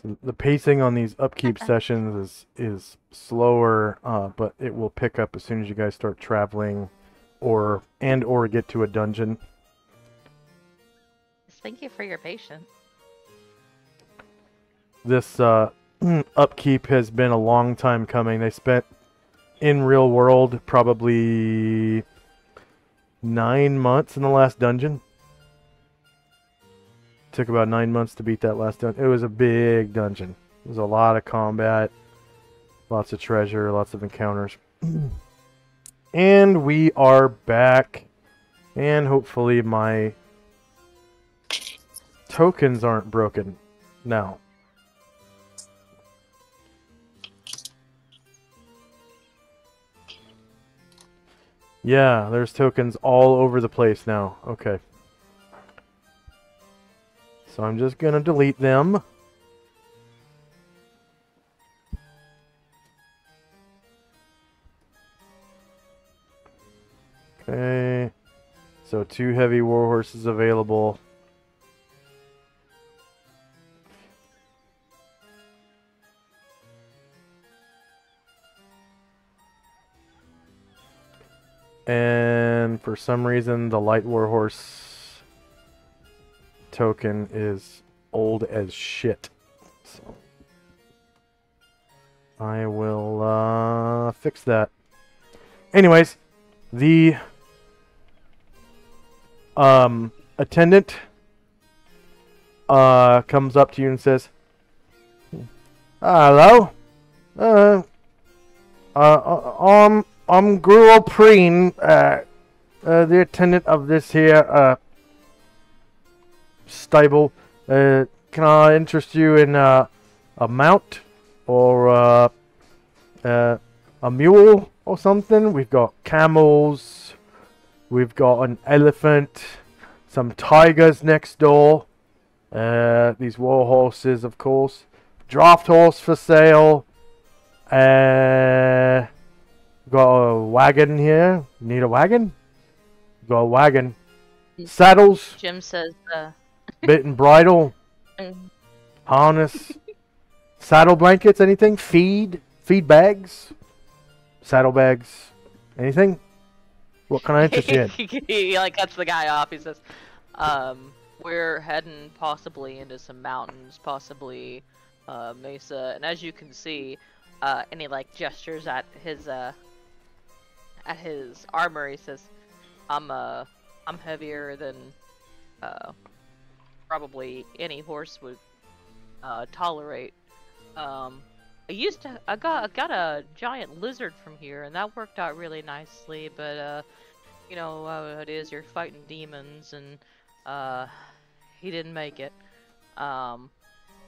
The pacing on these upkeep Okay. sessions is slower, but it will pick up as soon as you guys start traveling, or get to a dungeon. Thank you for your patience. This upkeep has been a long time coming. They spent in real world probably 9 months in the last dungeon. Took about 9 months to beat that last dungeon. It was a big dungeon. It was a lot of combat, lots of treasure, lots of encounters. And we are back. And hopefully my tokens aren't broken now. Yeah, there's tokens all over the place now. Okay. So I'm just going to delete them. Okay. So 2 heavy war horses available. And for some reason, the light warhorse token is old as shit. So I will fix that. Anyways, the attendant comes up to you and says, "Hello, I'm Gruel Preen, the attendant of this here stable. Can I interest you in a mount or a mule or something? We've got camels, we've got an elephant, some tigers next door. These war horses, of course. Draft horse for sale. Got a wagon here. Need a wagon? Got a wagon. Saddles, Jim says, bit and bridle, mm, harness, saddle blankets, anything? Feed bags, saddlebags, anything? What can I interest you in? he like cuts the guy off. He says, we're heading possibly into some mountains, possibly Mesa, and as you can see, and he like gestures at his armor. He says, I'm heavier than probably any horse would tolerate. I got a giant lizard from here, and that worked out really nicely. But you know how it is. You're fighting demons, and he didn't make it. Um,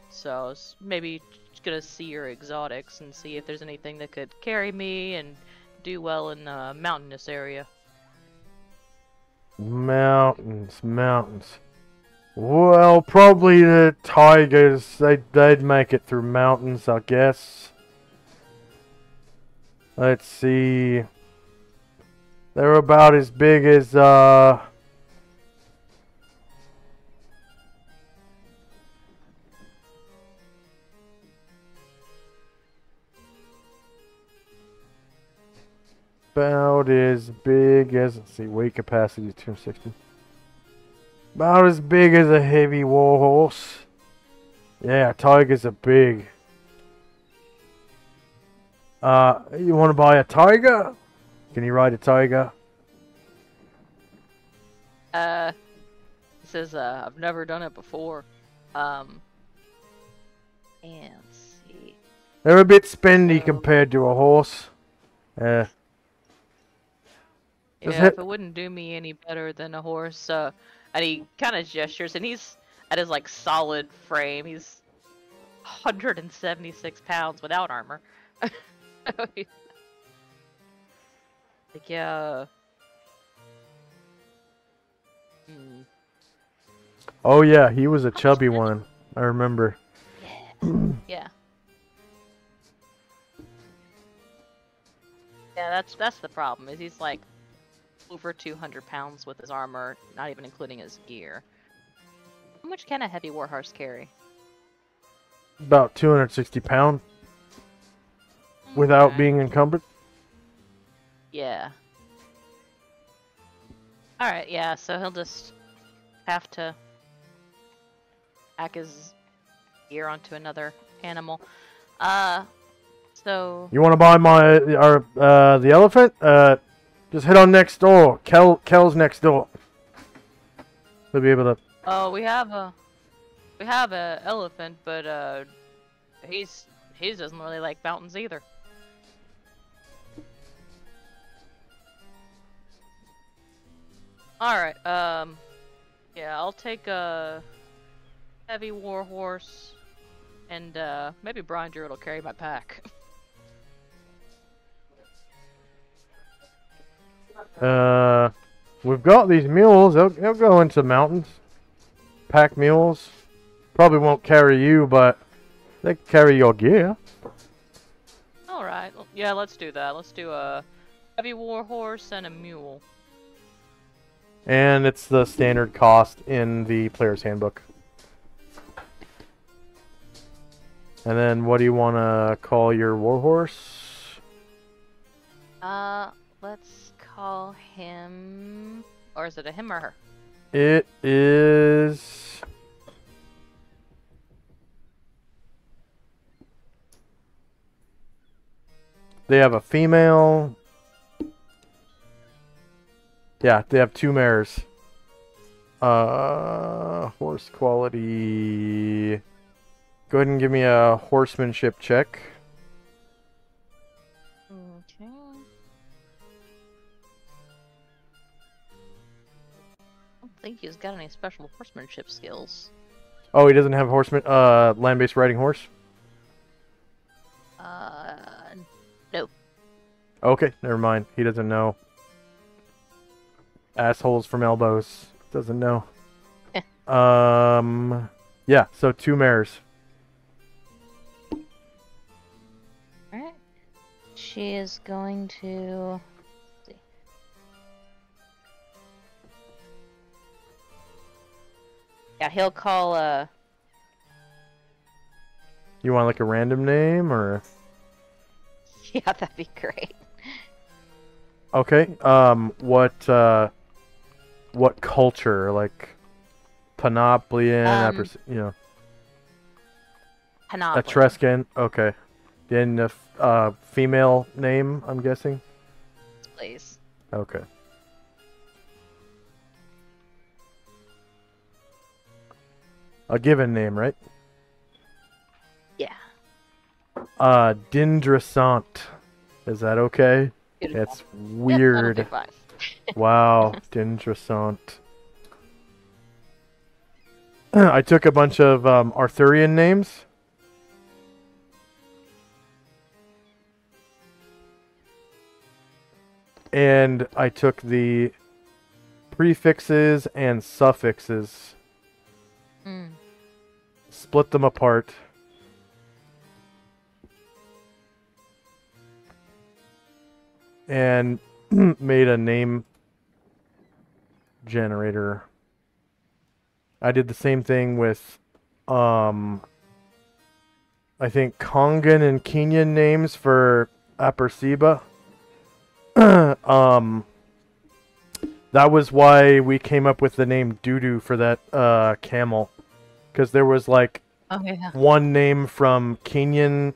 so maybe just gonna see your exotics and see if there's anything that could carry me and do well in the mountainous area. Mountains. Well, probably the tigers. They'd make it through mountains, I guess. Let's see. They're about as big as let's see, weight capacity 260. About as big as a heavy war horse. Yeah, tigers are big. You want to buy a tiger? Can you ride a tiger? He says, I've never done it before. Um, and let's see. They're a bit spendy So, compared to a horse. Uh, just yeah, if hit. it wouldn't do me any better than a horse, and he kind of gestures, and he's at his like solid frame. He's 176 pounds without armor. Like, yeah. Hmm. Oh yeah, he was a How much chubby damage? one. I remember. Yeah. Yeah. Yeah, that's the problem. Is he's like over 200 pounds with his armor, not even including his gear. How much can a heavy warhorse carry? about 260 pound without Okay. being encumbered. Yeah. Alright, yeah, so he'll just have to hack his ear onto another animal. So You want to buy the elephant? Just head on next door. Kel's next door. They'll be able to. oh, we have a elephant, but he doesn't really like mountains either. All right. Yeah, I'll take a heavy war horse, and maybe Brian Druid will carry my pack. We've got these mules. They'll go into mountains. Pack mules. Probably won't carry you, but they can carry your gear. All right. Yeah, let's do that. Let's do a heavy war horse and a mule. And it's the standard cost in the player's handbook. And then what do you want to call your warhorse? Let's call him... Or is it a him or her? It is... They have a female... Yeah, they have 2 mares. Horse quality... Go ahead and give me a horsemanship check. Okay. I don't think he's got any special horsemanship skills. Oh, he doesn't have land-based riding horse? No. Okay, never mind. He doesn't know. Assholes from elbows. Doesn't know. Yeah, so 2 mares. Alright. She is going to... Let's see. Yeah, he'll call, You want like a random name or? Yeah, that'd be great. Okay. What culture? Like Panoplian, you know. Panoplian. Etruscan. Okay. Then a female name, I'm guessing. Please. Okay. A given name, right? Yeah. Dindrasant. Is that okay? Beautiful. It's weird. Yep, that'll be fine. Wow, Dindrasant. I took a bunch of Arthurian names. And I took the prefixes and suffixes. Split them apart. And made a name generator. I did the same thing with I think Kongan and Kenyan names for Aperceba. That was why we came up with the name Doodoo for that camel. Because there was like one name from Kenyan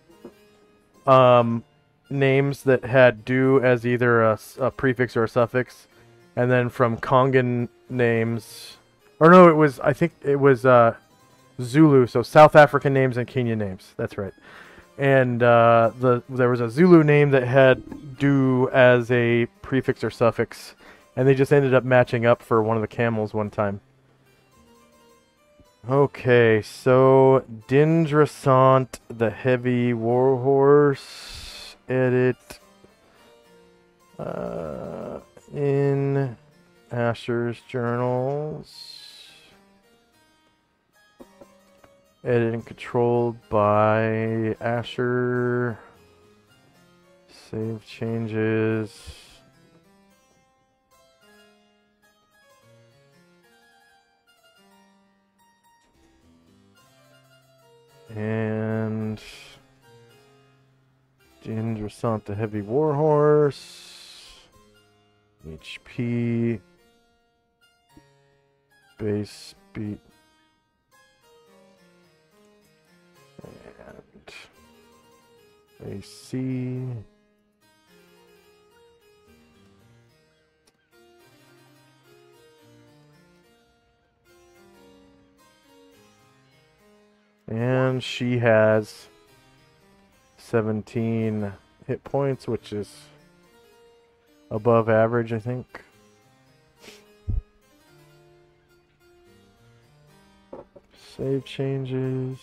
names that had do as either a prefix or a suffix, and then from Kongan names, or no, I think it was Zulu, so South African names and Kenyan names. That's right. And there was a Zulu name that had do as a prefix or suffix, and they just ended up matching up for one of the camels one time. Okay, so Dindrasant, the heavy warhorse, edit in Asher's journals, edited and controlled by Asher, save changes. And Resont the Heavy Warhorse. HP. Base speed. And AC. And she has 17 hit points, which is above average, I think. Save changes.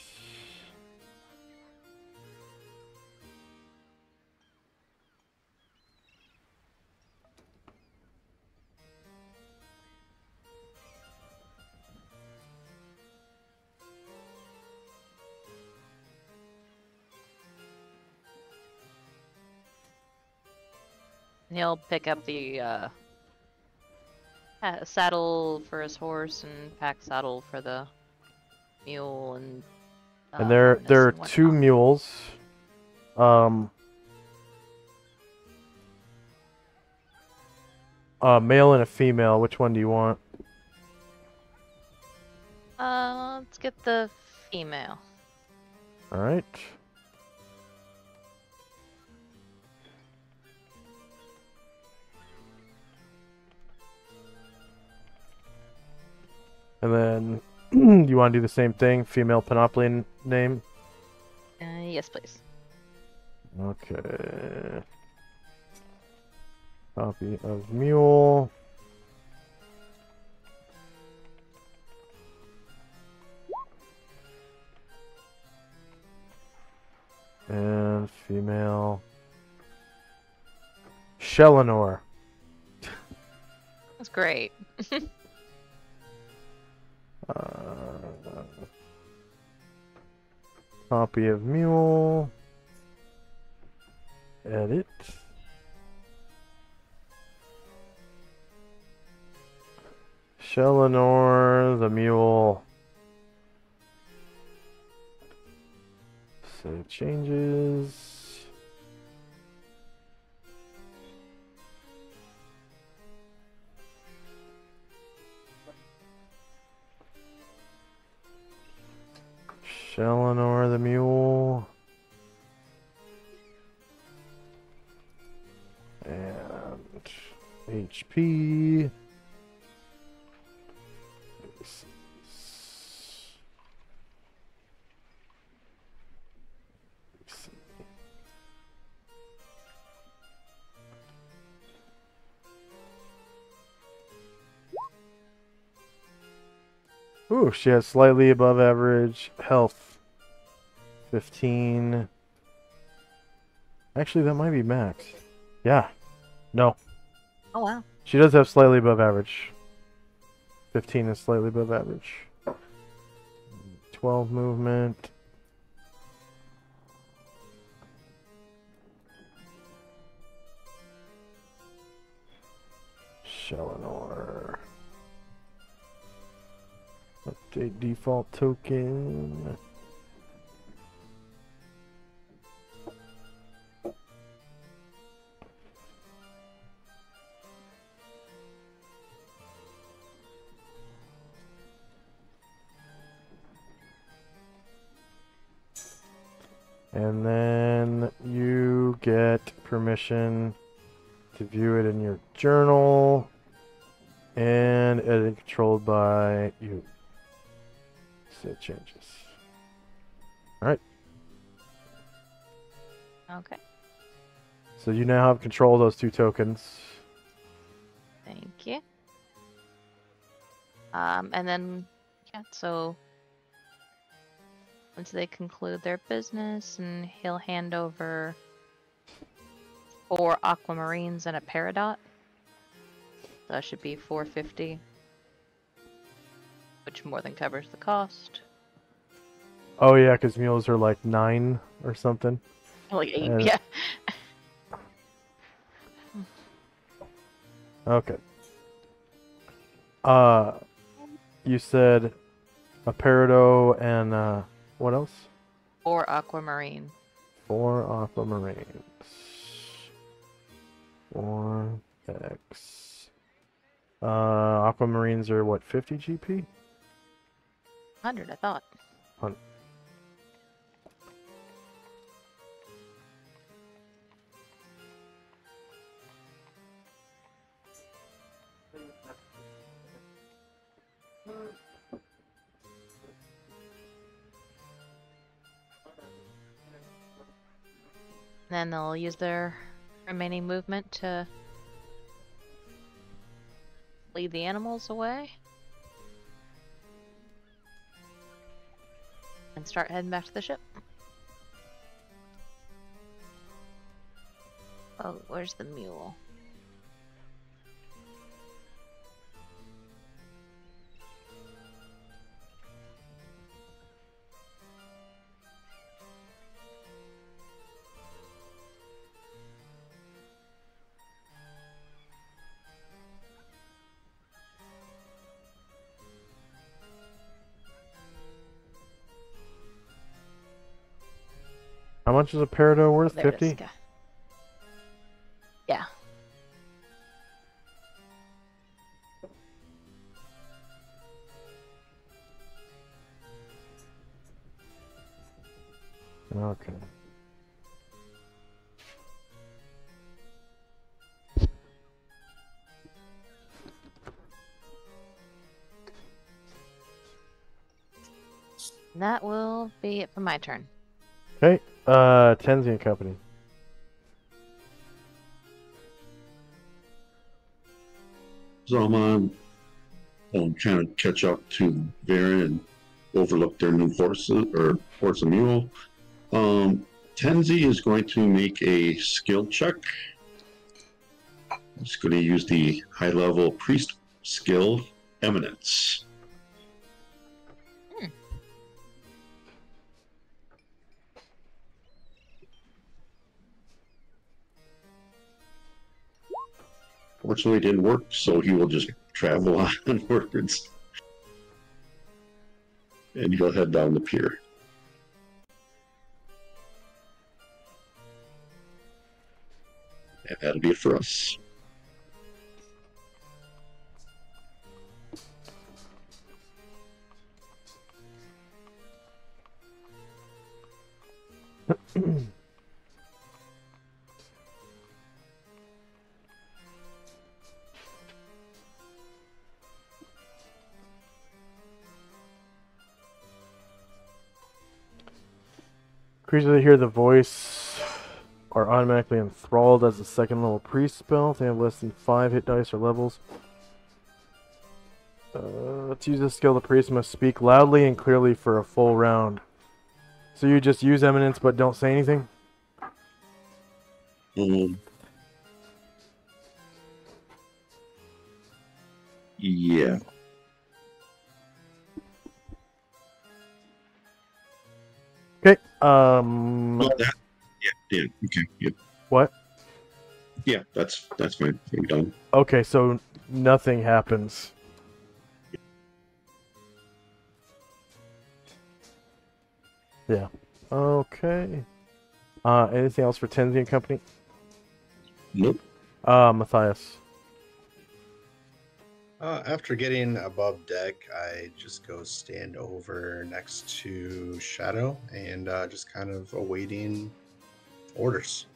He'll pick up the saddle for his horse and pack saddle for the mule and. And there harness are and two whatnot. mules. A male and a female. Which one do you want? Let's get the female. All right. And then you want to do the same thing? Female panoply name? Yes, please. Okay. Copy of mule. And female. Solynod. That's great. Copy of mule. Edit. Solynod, the mule. Save changes. Solynod, the mule. And HP. Ooh, she has slightly above average health. 15. Actually, that might be max. Yeah. No. Oh wow. She does have slightly above average. 15 is slightly above average. 12 movement. Solynod. Update default token. And then you get permission to view it in your journal and edit controlled by you. Save changes. Alright. Okay. So you now have control of those two tokens. Thank you. And then yeah, so once they conclude their business, and he'll hand over 4 aquamarines and a peridot. That should be 450, which more than covers the cost. Oh yeah, because mules are like 9 or something. Like 8, yeah. Okay. You said a peridot and what else? 4 aquamarine. 4 aquamarines. Solynod Hex. Aquamarines are what, 50 GP? 100, I thought. Then they'll use their remaining movement to lead the animals away. And start heading back to the ship. Oh, where's the mule? How much is a peridot worth? There it is. 50? Yeah. Okay. That will be it for my turn. Okay, Tenzi and Company. So I'm trying to catch up to Baron and overlook their new horses or horse and mule. Tenzi is going to make a skill check. He's going to use the high-level priest skill, Eminence. Fortunately, it didn't work, so he will just travel onwards. And he'll head down the pier. And that'll be it for us. Creatures that hear the voice are automatically enthralled as a second level priest spell. They have less than 5 hit dice or levels. To use this skill, the priest must speak loudly and clearly for a full round. So you just use Eminence but don't say anything? Yeah. Okay, Well, yeah, okay, yeah. What? Yeah, that's fine. I'm done. Okay, so nothing happens. Yeah. Okay. Anything else for Tenzi and Company? Nope. Matthias. After getting above deck, I just go stand over next to Shadow and just kind of awaiting orders.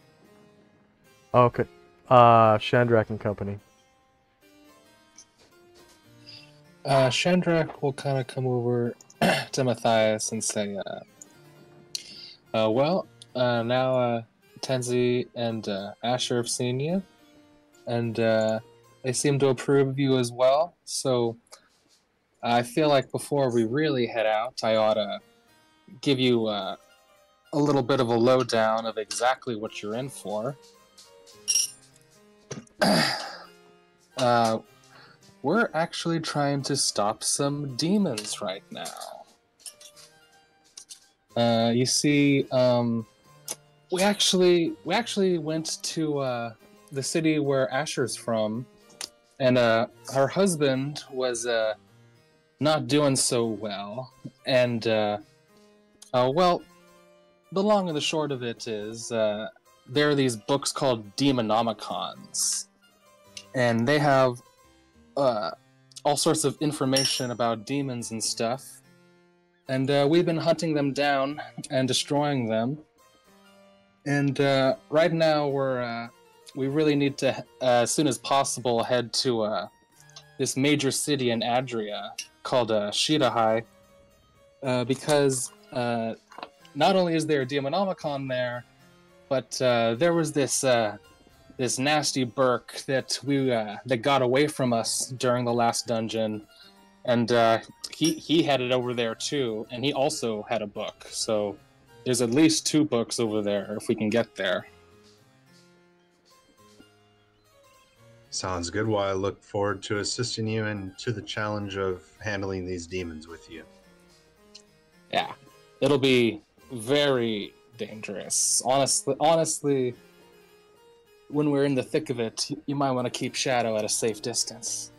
Okay. Shandrak and Company. Shandrak will kind of come over to Matthias and say, now Tenzi and Asher have seen you, and they seem to approve of you as well, so I feel like before we really head out, I ought to give you a little bit of a lowdown of exactly what you're in for. We're actually trying to stop some demons right now. You see, we actually went to the city where Asher's from, and her husband was not doing so well. And well, the long and the short of it is there are these books called Demonomicons, and they have all sorts of information about demons and stuff. And we've been hunting them down and destroying them. And right now we really need to, as soon as possible, head to this major city in Adria called Shidahai, because not only is there a Demonomicon there, but there was this nasty Burk that got away from us during the last dungeon, and he headed over there too, and he also had a book. So there's at least 2 books over there if we can get there. Sounds good. Well, I look forward to assisting you and to the challenge of handling these demons with you. Yeah, it'll be very dangerous. Honestly, when we're in the thick of it, you might want to keep Shadow at a safe distance.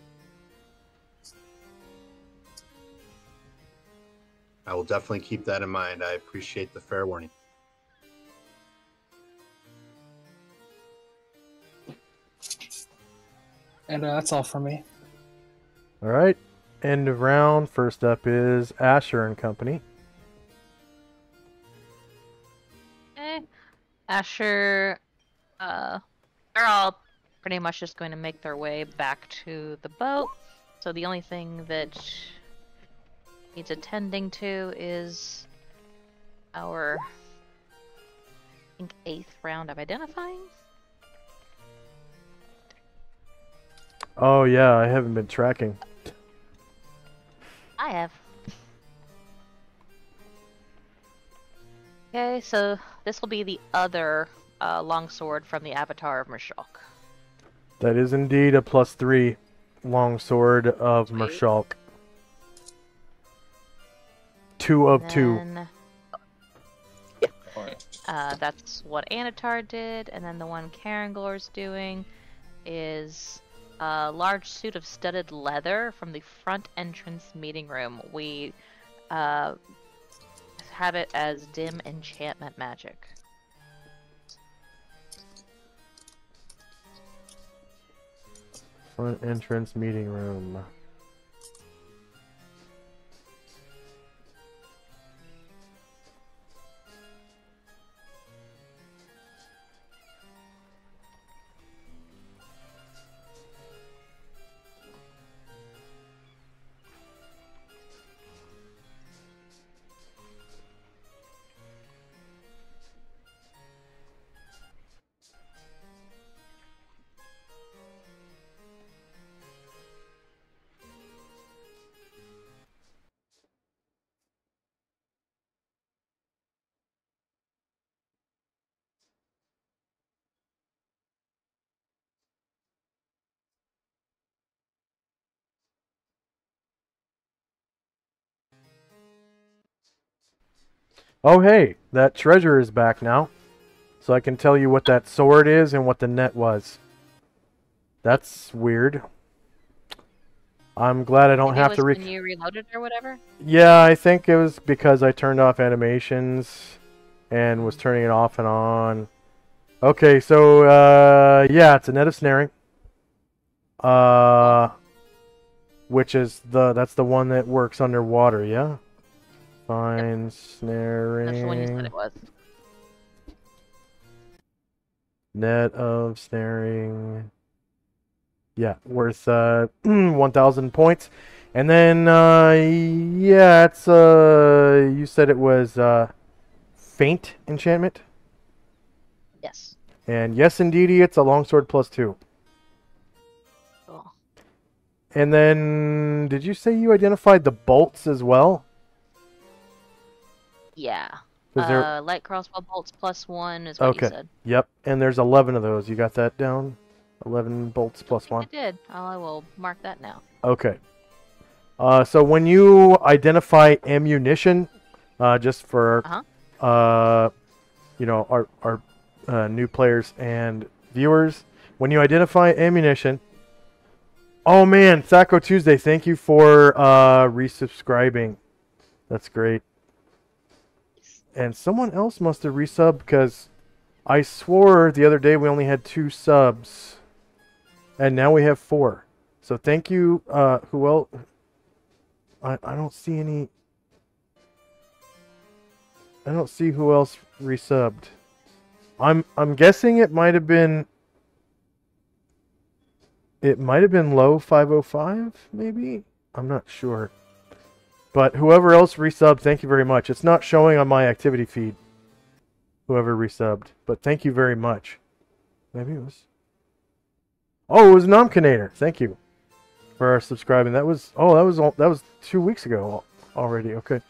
I will definitely keep that in mind. I appreciate the fair warning. And that's all for me. All right. End of round. First up is Asher and Company. Asher, they're all pretty much just going to make their way back to the boat. So the only thing that needs attending to is our, I think, 8th round of identifying. Oh yeah, I haven't been tracking. I have. Okay, so this will be the other longsword from the Avatar of Murshulk. That is indeed a +3 longsword of Sweet. Murshulk. 2 of 2. Then, Alright. that's what Anatar did, and then the one Karangor's doing is a large suit of studded leather from the front entrance meeting room. We have it as dim enchantment magic. Front entrance meeting room. Oh hey, that treasure is back now. So I can tell you what that sword is and what the net was. That's weird. I'm glad I don't Maybe have it to was when you reloaded or whatever? Yeah, I think it was because I turned off animations and was turning it off and on. Okay, so yeah, it's a net of snaring. Which is that's the one that works underwater, yeah? Fine, snaring. That's the one you said it was. Net of snaring. Yeah, worth 1,000 points. And then yeah, it's you said it was faint enchantment? Yes. And yes indeedy, it's a longsword +2. Cool. And then did you say you identified the bolts as well? Yeah. Was there... Light crossbow bolts +1 is what you said. Yep, and there's 11 of those. You got that down? 11 bolts +1. I did. I will mark that now. Okay. So when you identify ammunition, just for you know, our new players and viewers, when you identify ammunition. Oh man, Thaco Tuesday, thank you for resubscribing. That's great. And someone else must have resubbed because I swore the other day we only had 2 subs, and now we have 4. So thank you. Who else? I don't see any. I don't see who else resubbed. I'm guessing it might have been. It might have been low 505, maybe. I'm not sure. But whoever else resubbed, thank you very much. It's not showing on my activity feed. Whoever resubbed, but thank you very much. Maybe it was. Oh, it was Nomkinator. Thank you for subscribing. That was that was 2 weeks ago already. Okay.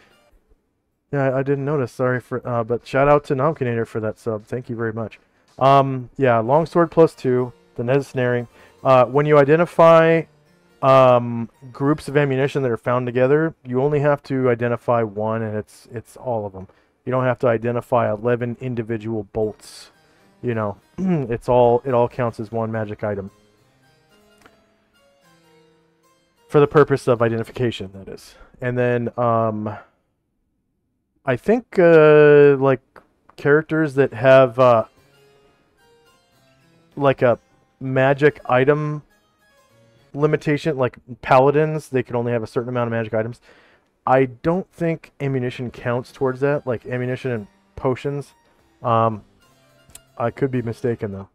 Yeah, I didn't notice. Sorry for but shout out to Nomkinator for that sub. Thank you very much. Yeah, longsword +2, the net snaring. When you identify groups of ammunition that are found together, you only have to identify one, and it's all of them. You don't have to identify 11 individual bolts. You know, it all counts as one magic item. For the purpose of identification, that is. And then, I think, like, characters that have, like a magic item limitation, like paladins, they can only have a certain amount of magic items. I don't think ammunition counts towards that, like ammunition and potions. I could be mistaken, though.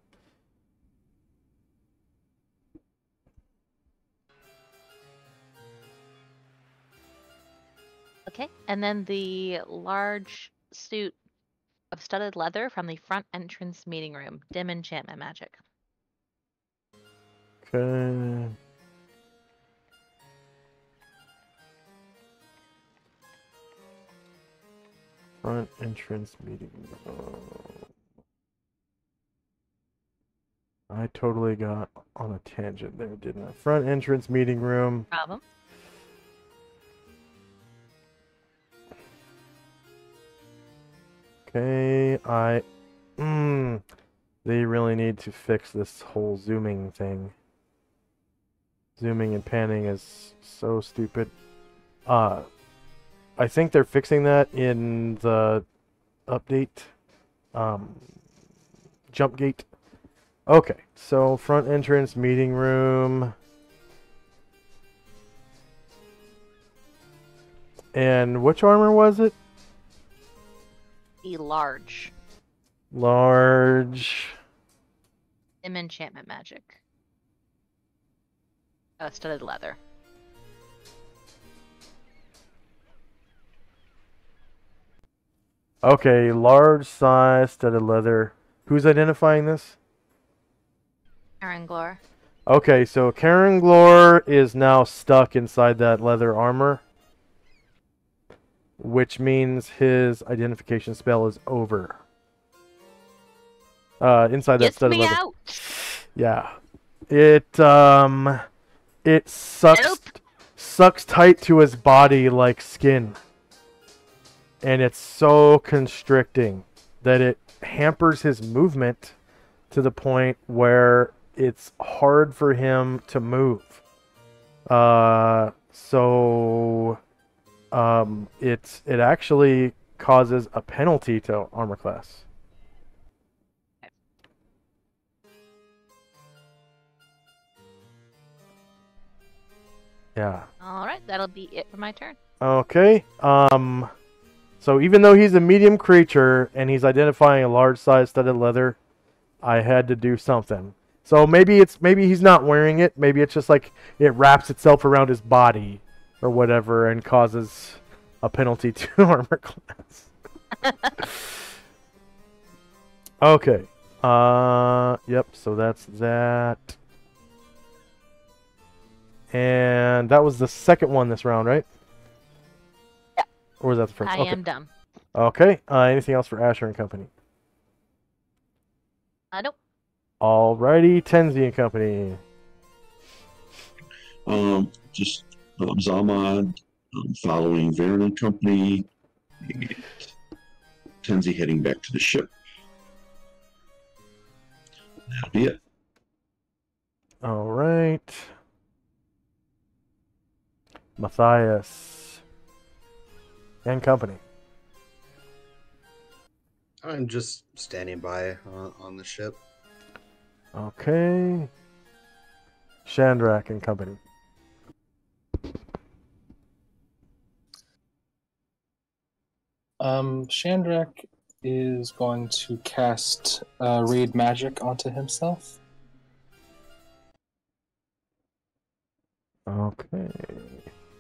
Okay, and then the large suit of studded leather from the front entrance meeting room. Dim enchantment magic. Okay. Front entrance meeting room. I totally got on a tangent there, didn't I? Front entrance meeting room. Problem. Okay, they really need to fix this whole zooming thing. Zooming and panning is so stupid. I think they're fixing that in the update. Jump gate. Okay, so front entrance meeting room. And which armor was it? The large. Large. Dim enchantment magic. Studded leather. Okay, large size studded leather. Who's identifying this? Aaron Glor. Okay, so Karen Glor is now stuck inside that leather armor, which means his identification spell is over. Inside that Get studded me leather. out! Yeah. It sucks Nope. sucks tight to his body like skin. And it's so constricting that it hampers his movement to the point where it's hard for him to move. It actually causes a penalty to armor class. Yeah. Alright, that'll be it for my turn. Okay. So even though he's a medium creature and he's identifying a large size studded leather, I had to do something. So maybe he's not wearing it. Maybe it's just like it wraps itself around his body or whatever and causes a penalty to armor class. Okay. Yep, so that's that. And that was the second one this round, right? Yeah. Or was that the first? I Okay. am done. Okay. Anything else for Asher and Company? Nope. Alrighty, Tenzi and Company. Just Zalmad following Varen and Company, and Tenzi heading back to the ship. That'll be it. Alright. Matthias and Company. I'm just standing by on the ship. Okay. Chandrak and company. Chandrak is going to cast Read Magic onto himself. Okay.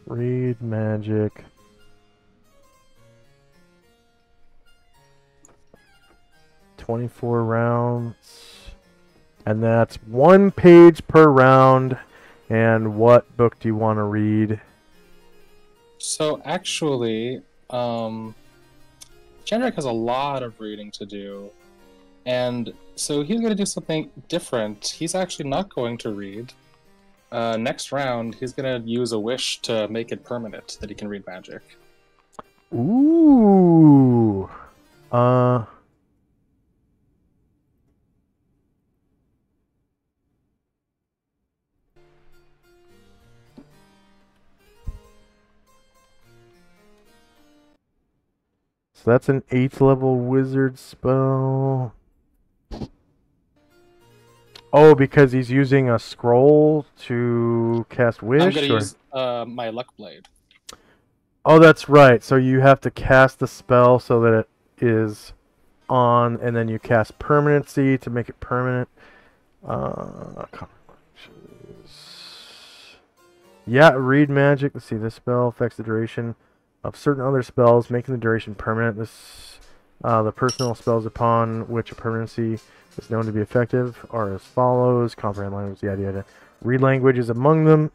Read magic. $24 rounds. And that's 1 page per round. And what book do you want to read? So actually, Chandrak has a lot of reading to do. And so he's going to do something different. He's actually not going to read. Next round, he's going to use a wish to make it permanent that he can read magic. Ooh. So that's an 8th level wizard spell. Oh, because he's using a scroll to cast wish? I'm going to or- use my Luck Blade. Oh, that's right. So you have to cast the spell so that it is on, and then you cast permanency to make it permanent. Yeah, read magic. Let's see. This spell affects the duration of certain other spells, making the duration permanent. The personal spells upon which a permanency is known to be effective are as follows: comprehend language, the idea to read languages among them.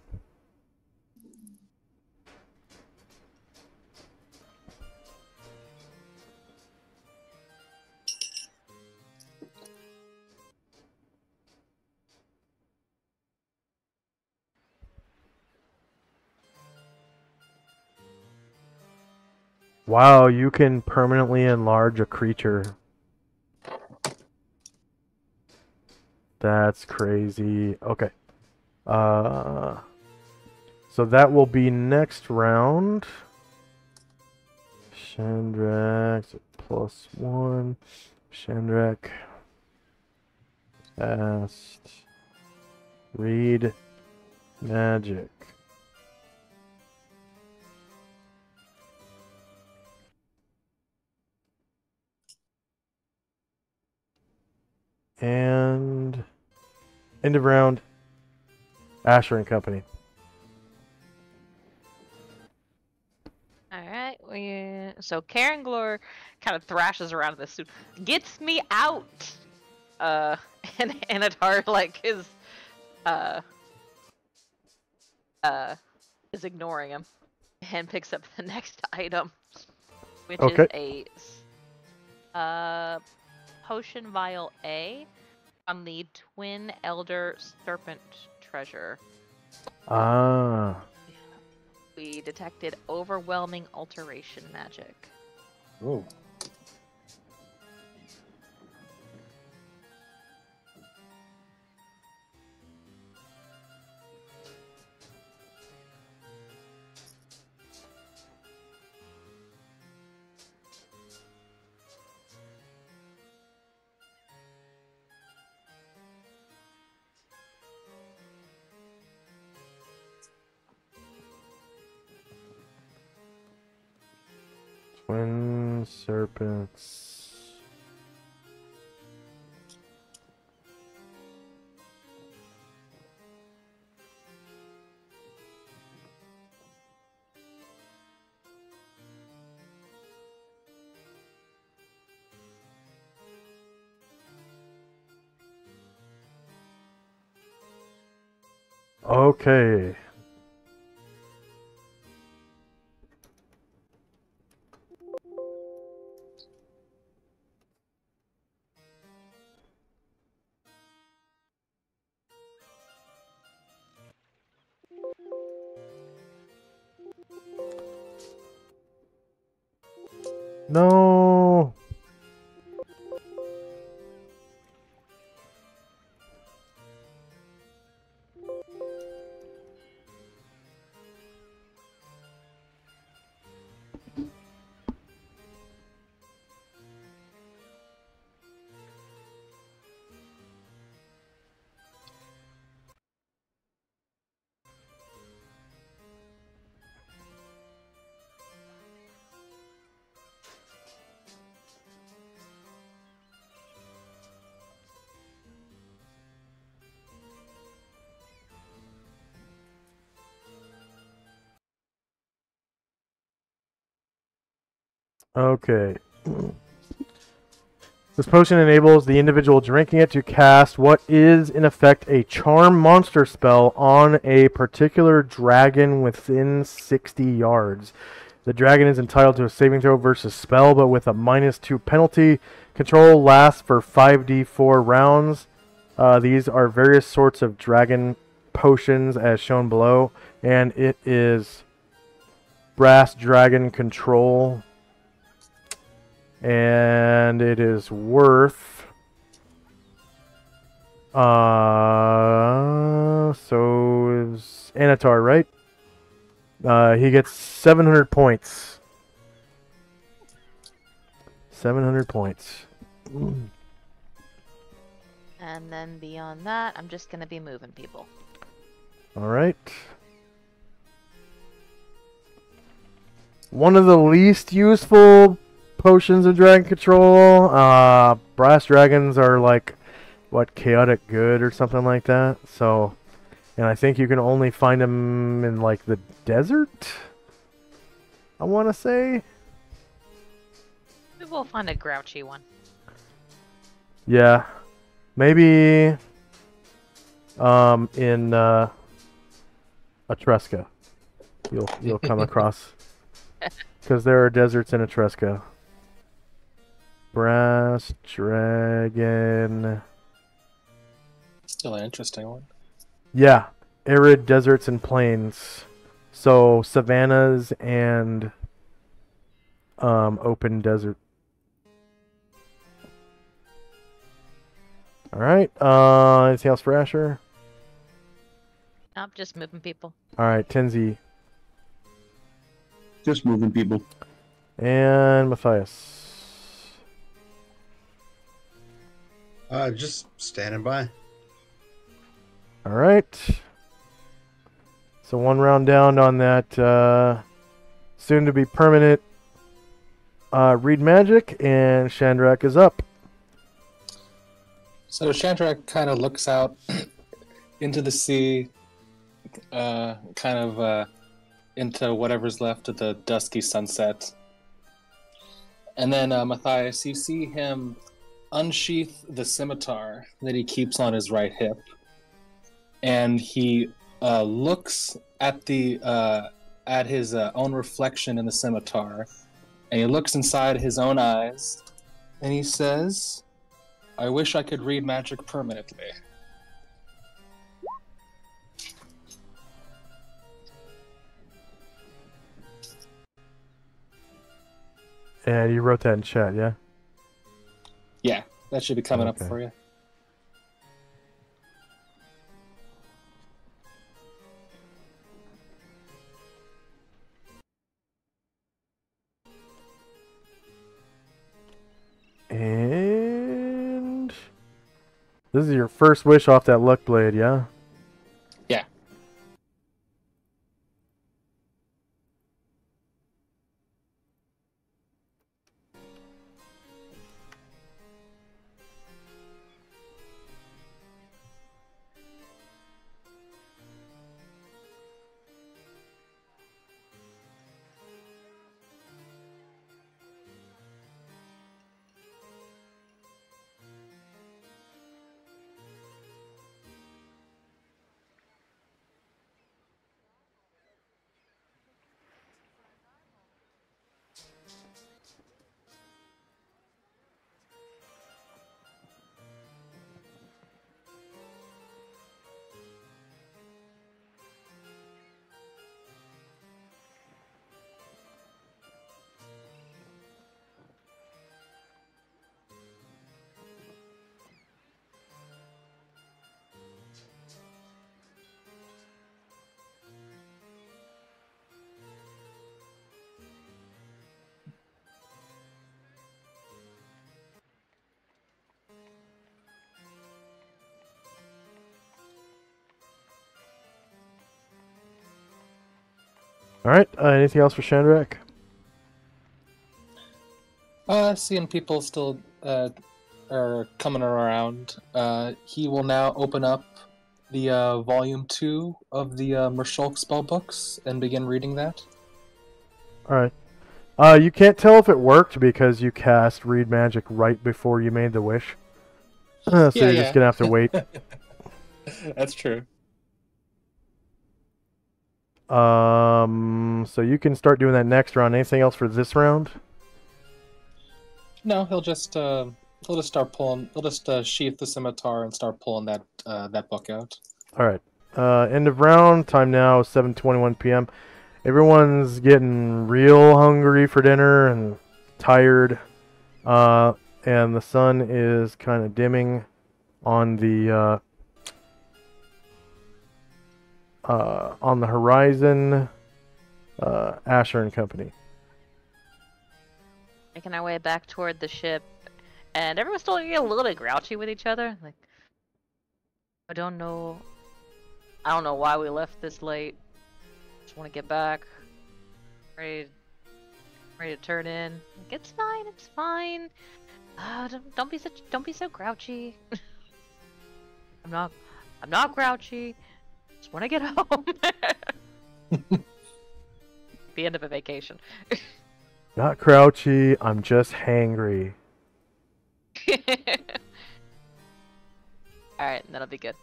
Wow, you can permanently enlarge a creature. That's crazy. Okay. So that will be next round. Chandrak +1. Chandrak. Cast. Read magic. And end of round. Asher and company. Alright, so Karen Glor kind of thrashes around in this suit. Gets me out! And Anatar, like, is ignoring him. And picks up the next item. Which Okay. is a potion vial A from the Twin Elder Serpent treasure. Ah. We detected overwhelming alteration magic. Ooh. Twin serpents. Okay. No. Okay. This potion enables the individual drinking it to cast what is, in effect, a charm monster spell on a particular dragon within 60 yards. The dragon is entitled to a saving throw versus spell, but with a -2 penalty. Control lasts for 5d4 rounds. These are various sorts of dragon potions as shown below, and it is brass dragon control, and it is worth so is Anatar, right? He gets 700 points. 700 points. And then beyond that, I'm just gonna be moving people. All right. One of the least useful potions of dragon control. Brass dragons are like, what, chaotic good or something like that. So, and I think you can only find them in like the desert, I want to say. We will find a grouchy one. Yeah. Maybe in Etruska you'll come across, because there are deserts in Etruska. Brass dragon. Still an interesting one. Yeah, arid deserts and plains. So savannas and open desert. All right. Anything else for Asher? Nope, just moving people. All right, Tenzi Just moving people. and Matthias. Just standing by. All right. So one round down on that soon-to-be permanent read magic, and Chandrak is up. So Chandrak kind of looks out into the sea, into whatever's left of the dusky sunset. And then, Matthias, you see him unsheath the scimitar that he keeps on his right hip. And he looks at his own reflection in the scimitar. And he looks inside his own eyes. And he says, "I wish I could read magic permanently." And you wrote that in chat, yeah? Yeah, that should be coming Okay. up for you. And this is your first wish off that luck blade, yeah? Yeah. All right. Anything else for Chandrak? Seeing people still are coming around, he will now open up the volume 2 of the Mershulk spell books and begin reading that. All right. You can't tell if it worked because you cast Read Magic right before you made the wish. So Yeah, you're just gonna have to wait. That's true. So you can start doing that next round. Anything else for this round? No, he'll just start pulling. He'll just sheath the scimitar and start pulling that book out. All right. End of round. Time now is 7:21 p.m. Everyone's getting real hungry for dinner and tired. And the sun is kind of dimming on the horizon. Asher and company. Making our way back toward the ship, and everyone's still getting a little bit grouchy with each other. Like, I don't know why we left this late. Just want to get back. Ready to turn in. Like, it's fine. It's fine. Don't be so grouchy. I'm not grouchy. Just want to get home. The end of a vacation. Not grouchy. I'm just hangry. Alright, that'll be good.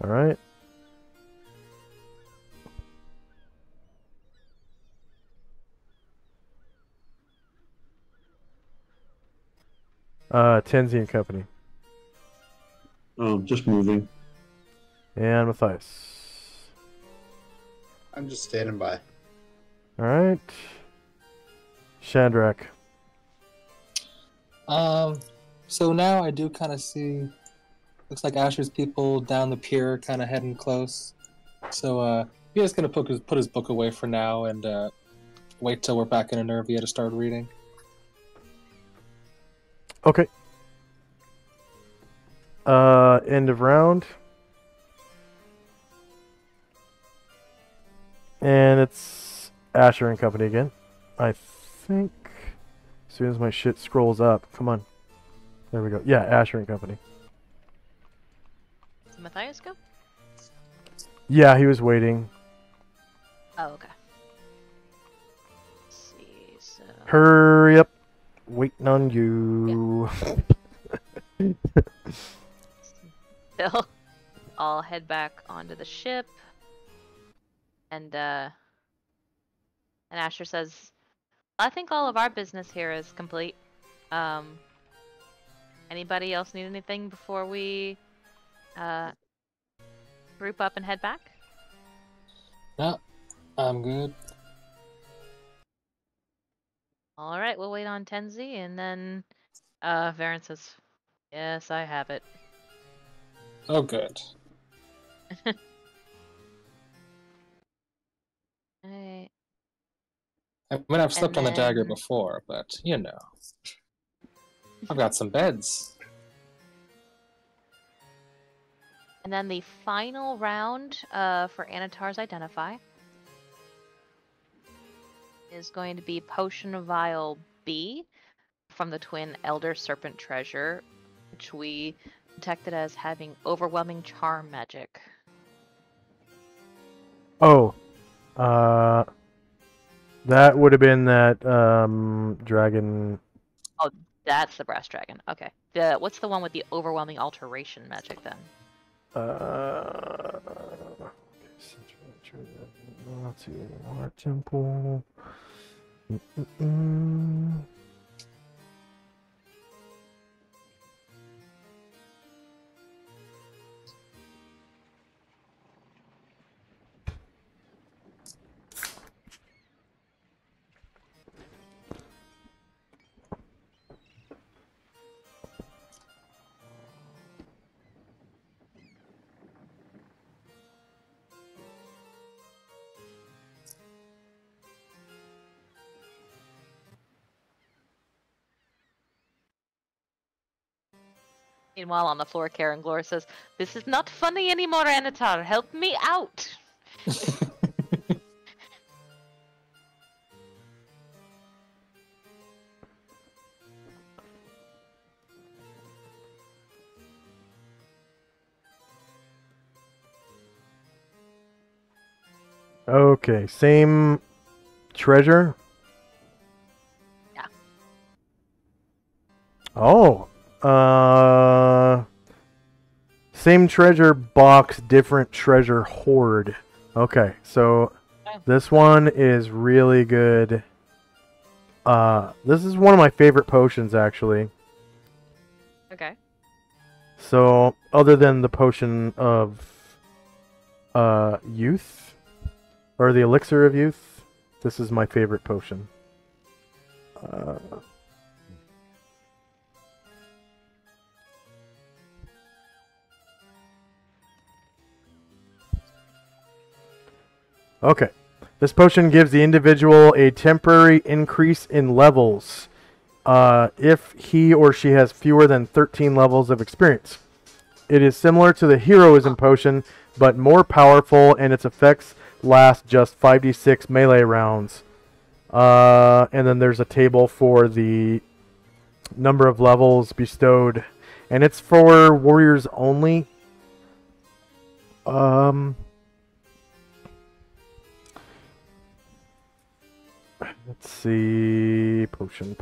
All right. Tenzi and company. Just moving. And Matthias. I'm just standing by. All right. Shandrak. So now I do kind of see. Looks like Asher's people down the pier, kind of heading close. So he's just gonna put his book away for now and wait till we're back in Enervia to start reading. Okay. End of round. And it's Asher and company again. I think as soon as my shit scrolls up. Come on. There we go. Yeah, Asher and company. Did Matthias go? Yeah, he was waiting. Oh, okay. Let's see, so... Hurry up. Waiting on you. So, I'll head back onto the ship. And Asher says, I think all of our business here is complete. Anybody else need anything before we group up and head back? No, I'm good. Alright, we'll wait on Tenzi, and then Varen says, yes, I have it. Oh, good. Alright. I mean, I've slept on the dagger then- before, but you know, I've got some beds. And then the final round for Anatar's Identify is going to be Potion Vial B from the Twin Elder Serpent Treasure, which we detected as having overwhelming charm magic. Oh. That would have been that dragon. Oh, that's the Brass Dragon. Okay. What's the one with the overwhelming alteration magic then? Let's see. War Temple. Meanwhile, on the floor, Karen Glor says, "This is not funny anymore, Anatar. Help me out." Okay, same treasure. Oh. Same treasure box, different treasure hoard. Okay, so this one is really good. This is one of my favorite potions, actually. Okay. So, other than the potion of youth, or the elixir of youth, this is my favorite potion. Okay. This potion gives the individual a temporary increase in levels if he or she has fewer than 13 levels of experience. It is similar to the heroism potion, but more powerful, and its effects last just 5d6 melee rounds. And then there's a table for the number of levels bestowed, and it's for warriors only. Let's see. Potion.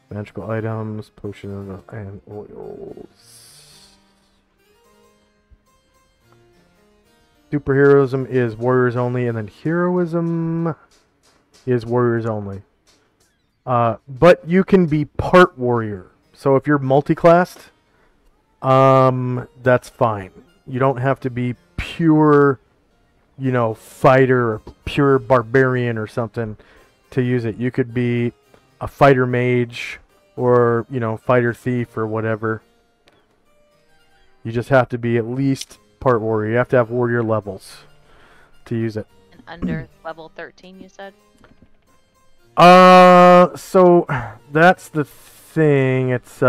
Magical items, potion and oils. Superheroism is warriors only, and then heroism is warriors only. But you can be part warrior. So if you're multi-classed, that's fine. You don't have to be pure, fighter or pure barbarian or something to use it. You could be a fighter mage or, fighter thief or whatever. You just have to be at least part warrior. You have to have warrior levels to use it. And under level 13, you said? So that's the thing. It's,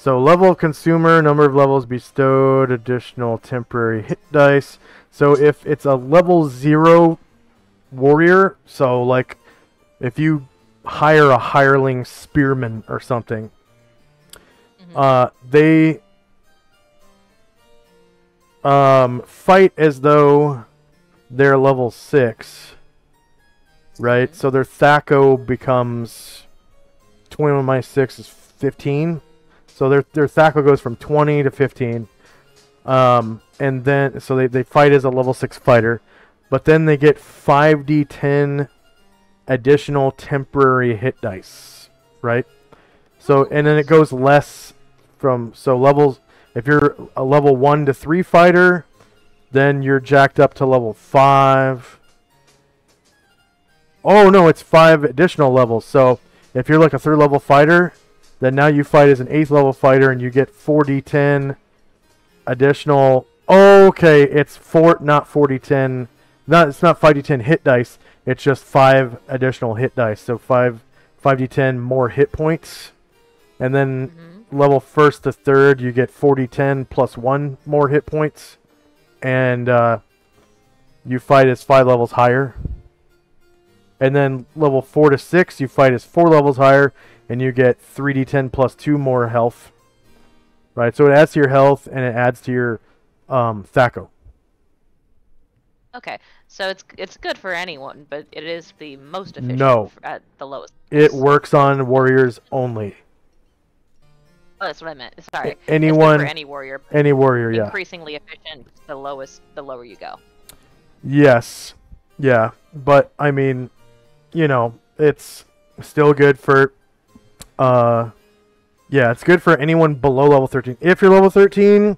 So level of consumer, number of levels bestowed, additional temporary hit dice. So if it's a level 0 warrior, so like if you hire a hireling spearman or something, they fight as though they're level 6, right? So their THAC0 becomes 21 minus 6 is 15. So their THAC0 goes from 20 to 15. And then, so they fight as a level 6 fighter. But then they get 5d10 additional temporary hit dice, right? So, and then it goes less from, so levels, if you're a level 1 to 3 fighter, then you're jacked up to level 5. Oh no, it's 5 additional levels. So if you're like a 3rd level fighter, then now you fight as an 8th level fighter and you get 4d10 additional. Okay, it's not 4d10. It's not 5d10 hit dice. It's just 5 additional hit dice. So 5d10 more hit points. And then level 1st to 3rd, you get 4d10 plus 1 more hit points. And you fight as 5 levels higher. And then level 4 to 6, you fight as 4 levels higher. And you get 3d10 plus 2 more health. Right, so it adds to your health and it adds to your THAC0. Okay, so it's good for anyone, but it is the most efficient at the lowest. It works on warriors only. Oh, that's what I meant. Sorry. Anyone, it's good for any warrior. Any warrior, yeah. Increasingly efficient, the lower you go. Yes, yeah, but I mean, it's still good for. Yeah, it's good for anyone below level 13. If you're level 13,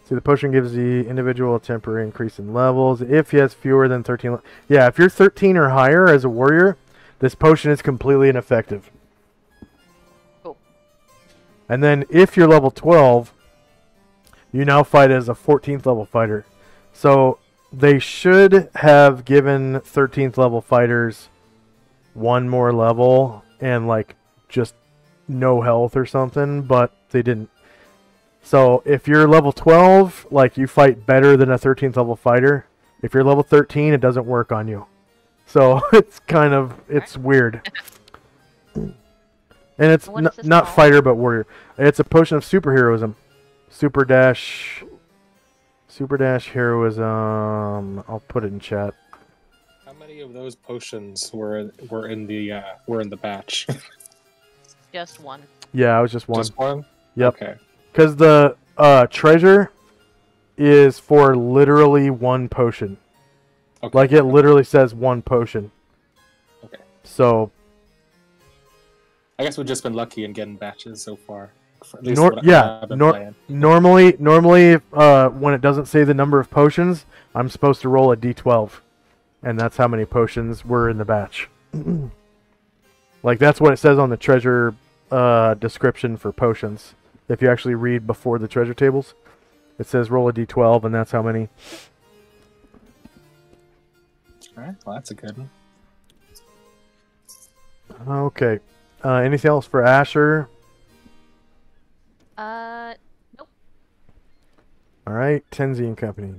see, the potion gives the individual a temporary increase in levels. If he has fewer than 13... Yeah, if you're 13 or higher as a warrior, this potion is completely ineffective. Cool. And then if you're level 12, you now fight as a 14th level fighter. So they should have given 13th level fighters one more level and, just no health or something, but they didn't. So if you're level 12, you fight better than a 13th level fighter. If you're level 13, it doesn't work on you. So it's weird. And it's not fighter but warrior. It's a potion of superheroism. Super dash heroism. I'll put it in chat. many of those potions were in the batch? Just one. Yeah, I was just one. Just one? Yep. Okay. Because the treasure is for literally one potion. Okay. Like, it literally says one potion. Okay. So, I guess we've just been lucky in getting batches so far. At least what I've been playing. normally, when it doesn't say the number of potions, I'm supposed to roll a d12. And that's how many potions were in the batch. Like, that's what it says on the treasure description for potions. If you actually read before the treasure tables, it says roll a d12, and that's how many. Alright, well, that's a good one. Okay. Anything else for Asher? Nope. Alright, Tenzi and Company.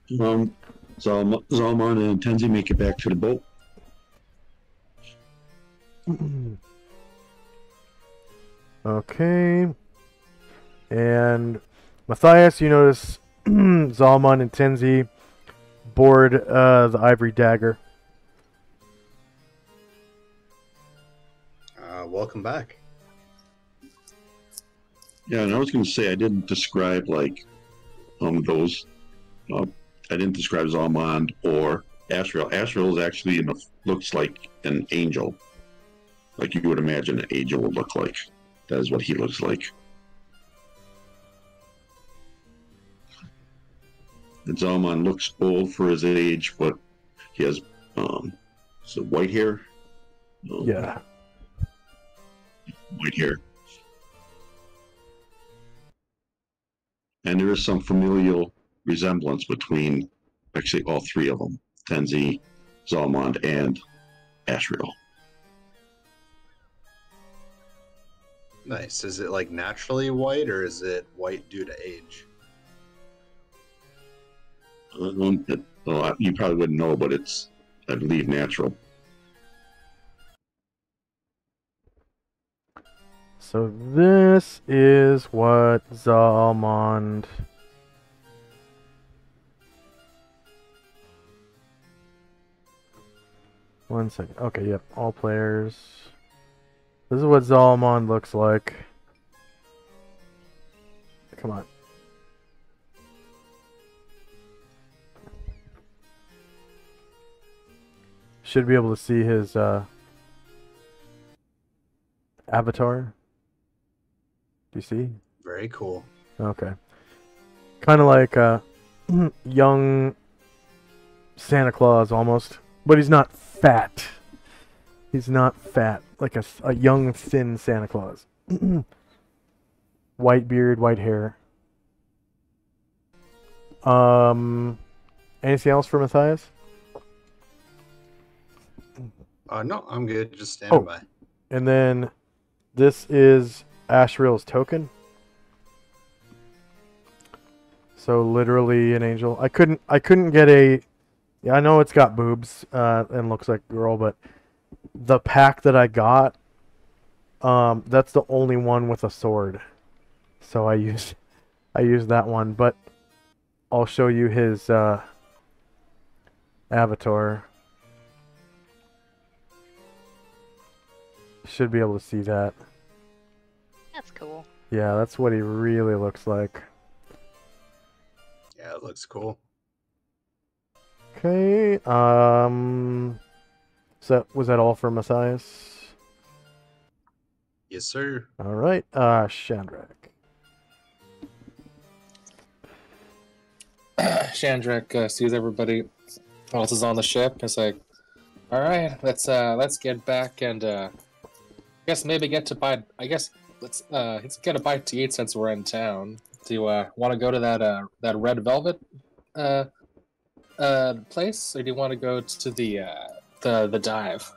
Zalman and Tenzi make it back to the boat. Okay. And Matthias, you notice Zalman and Tenzi board the Ivory Dagger. Welcome back. Yeah, and I was going to say I didn't describe like those. I didn't describe Zalmond or Ashriel. Ashriel is actually looks like an angel, like you would imagine an angel would look like. That is what he looks like. And Zalman looks old for his age, but he has so white hair. Yeah. White hair. And there is some familial resemblance between actually all three of them, Tenzi, Zalmond, and Ashriel. Nice. Is it like naturally white, or is it white due to age? You probably wouldn't know, but it's, I believe, natural. So this is what Zalmond... One second. Okay, yep. All players. This is what Zalmond looks like. Come on. Should be able to see his avatar. Do you see? Very cool. Okay. Kind of like young Santa Claus almost. But he's not fat. He's not fat. Like a young, thin Santa Claus. White beard, white hair. Anything else for Matthias? No, I'm good. Just standing by. And then this is Ashriel's token. So literally an angel. I couldn't get a... Yeah, I know it's got boobs and looks like a girl, but the pack that I got, that's the only one with a sword. So I used that one, but I'll show you his avatar. Should be able to see that. That's cool. Yeah, that's what he really looks like. Yeah, it looks cool. Okay, so was that all for Matthias? Yes, sir. All right, Shandrak. Shandrak sees everybody else is on the ship. It's like, all right, let's get back and I guess maybe get to buy. I guess let's get a bite to eat since we're in town. Do you want to go to that Red Velvet place, or do you want to go to the dive?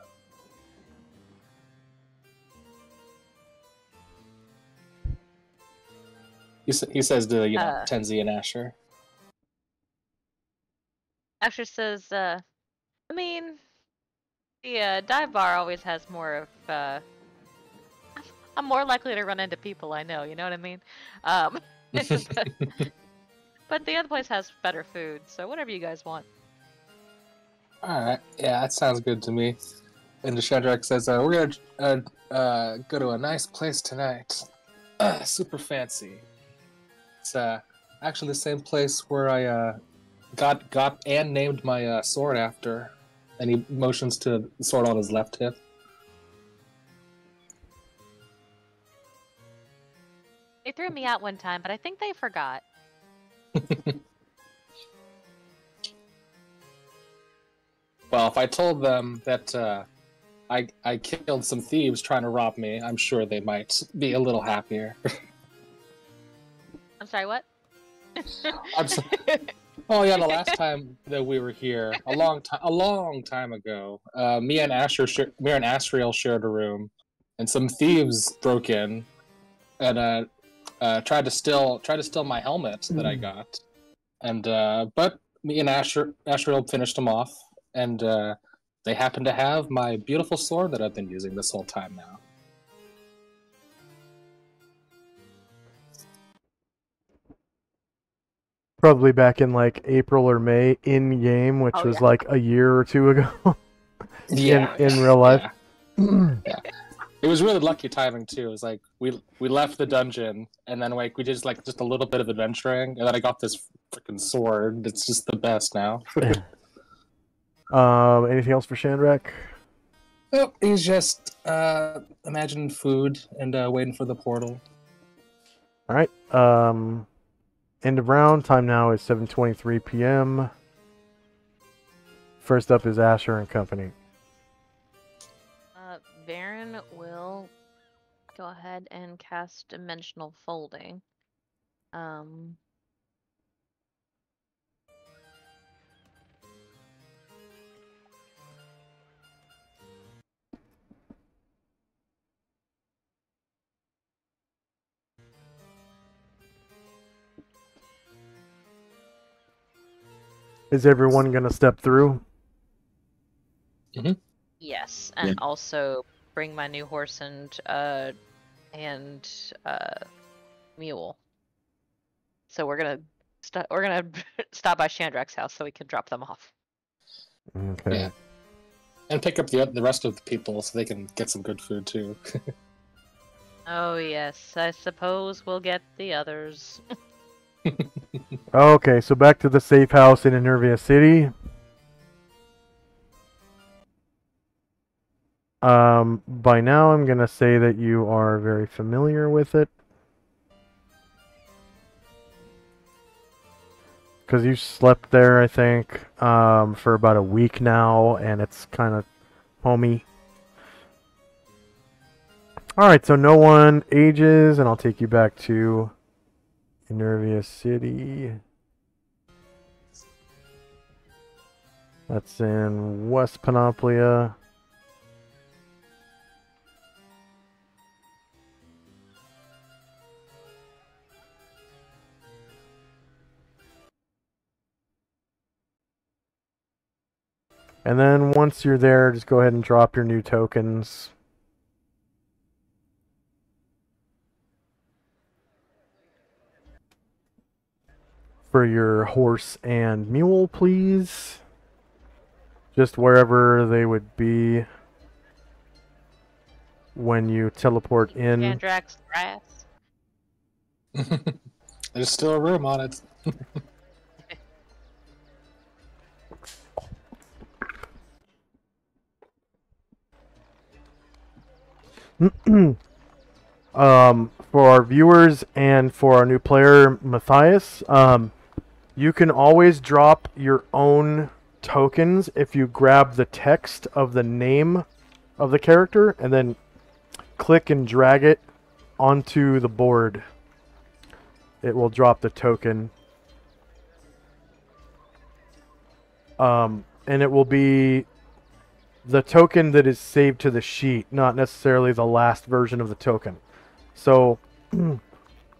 He says to Tenzi and Asher. Asher says, I mean, the dive bar always has more of. I'm more likely to run into people I know. You know what I mean? But the other place has better food, so whatever you guys want. Alright, yeah, that sounds good to me. And Shadrach says, we're gonna go to a nice place tonight. Super fancy. It's actually the same place where I got and named my sword after. And he motions to the sword on his left hip. They threw me out one time, but I think they forgot. Well, if I told them that I killed some thieves trying to rob me, I'm sure they might be a little happier. I'm sorry, what? Oh yeah, the last time that we were here, a long time ago, me and Asriel shared a room, and some thieves broke in and tried to steal my helmet that I got, and but me and Asriel finished them off, and they happen to have my beautiful sword that I've been using this whole time now. Probably back in like April or May in game, which Oh, was yeah. like a year or two ago. Yeah, in real life. Yeah. It was really lucky timing too. It was like we left the dungeon and then like we did just a little bit of adventuring, and then I got this freaking sword. It's just the best now. Anything else for Shandrak? Oh, he's just imagining food and waiting for the portal. All right. End of round. Time now is 7:23 p.m. First up is Asher and company. Varen will go ahead and cast Dimensional Folding. Is everyone gonna step through? Yes, and Yeah. also bring my new horse and mule. So we're gonna stop by Chandrak's house so we can drop them off. Okay. Yeah. And pick up the rest of the people so they can get some good food too. Oh yes, I suppose we'll get the others. Okay, so back to the safe house in Enervia City. By now I'm gonna say that you are very familiar with it. Because you slept there, I think, for about a week now, and it's kind of homey. Alright, so no one ages, and I'll take you back to Enervia City. That's in West Panoplia. And then once you're there, just go ahead and drop your new tokens. For your horse and mule, please. Just wherever they would be when you teleport in. Chandrak's grass. There's still a room on it. For our viewers and for our new player, Matthias, you can always drop your own tokens if you grab the text of the name of the character and then click and drag it onto the board. It will drop the token. And it will be the token that is saved to the sheet, not necessarily the last version of the token. So,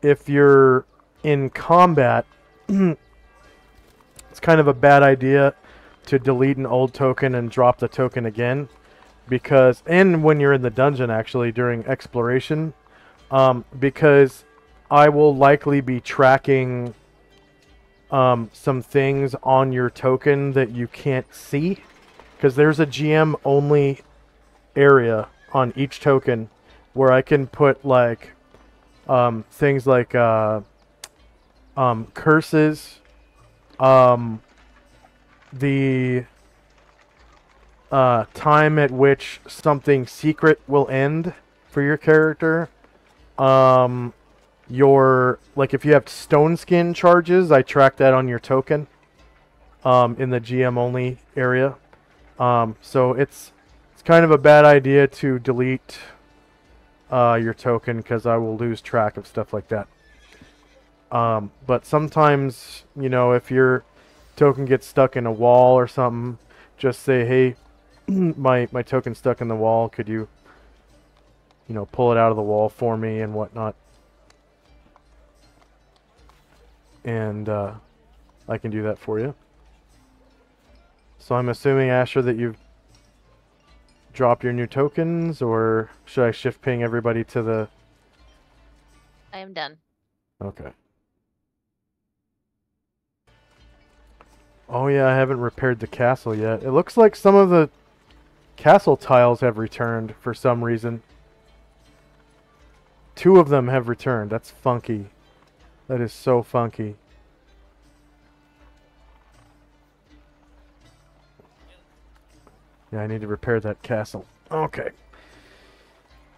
if you're in combat, it's kind of a bad idea to delete an old token and drop the token again. And when you're in the dungeon, actually, during exploration, because I will likely be tracking some things on your token that you can't see. because there's a GM only area on each token where I can put like things like curses, the time at which something secret will end for your character. Your, like, if you have stone skin charges, I track that on your token in the GM only area. So it's kind of a bad idea to delete your token, because I will lose track of stuff like that. But sometimes, you know, if your token gets stuck in a wall or something, just say, hey, my token's stuck in the wall, could you pull it out of the wall for me and whatnot. And I can do that for you. So I'm assuming, Asher, that you've dropped your new tokens, or should I shift ping everybody to the... I am done. Okay. Oh yeah, I haven't repaired the castle yet. It looks like some of the castle tiles have returned for some reason. 2 of them have returned. That's funky. That is so funky. Yeah, I need to repair that castle. Okay.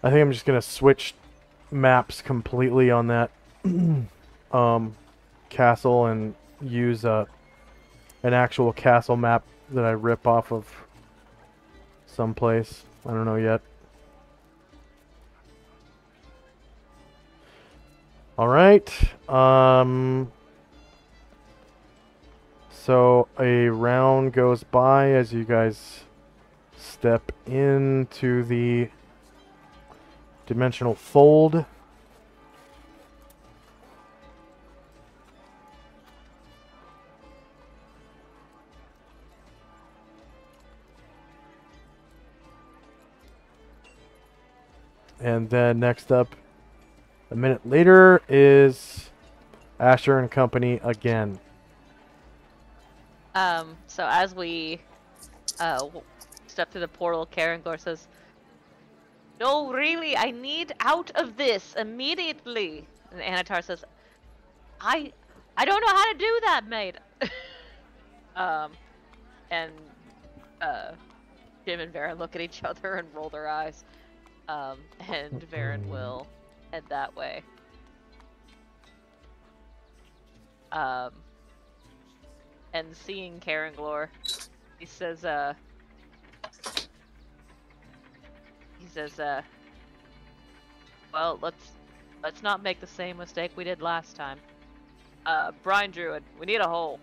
I think I'm just going to switch maps completely on that castle and use an actual castle map that I rip off of someplace. I don't know yet. Alright. So a round goes by as you guys step into the dimensional fold. And then next up, a minute later, is Asher and company again. So as we step through the portal, Karengor says, "No, really, I need out of this immediately." And Anatar says, I don't know how to do that, mate." And Jim and Varen look at each other and roll their eyes. And Varen will head that way. And seeing Karenglor, he says, well, let's not make the same mistake we did last time. Brian Druid, we need a hole.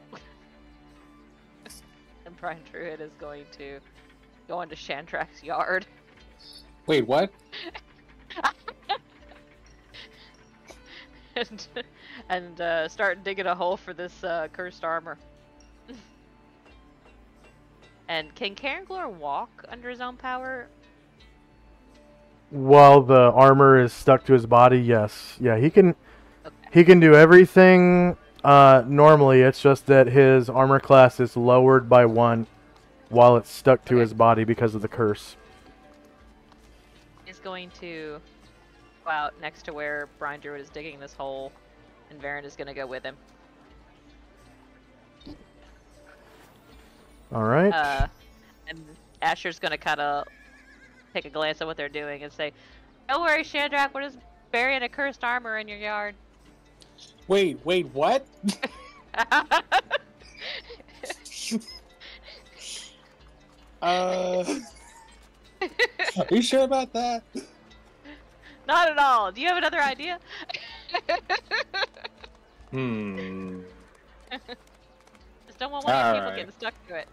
And Brian Druid is going to go into Shandrak's yard. Wait, what? and start digging a hole for this cursed armor. And can Karenglor walk under his own power? While the armor is stuck to his body, yes. Yeah, he can. Okay. He can do everything normally. It's just that his armor class is lowered by 1 while it's stuck to his body because of the curse. He's going to go out next to where Brian Druid is digging this hole, and Varen is going to go with him. All right. And Asher's going to kind of take a glance at what they're doing and say, "Don't worry, Shandrak, we're just burying a cursed armor in your yard." Wait, what? Are you sure about that? Not at all. Do you have another idea? Just don't want one of your people getting stuck to it.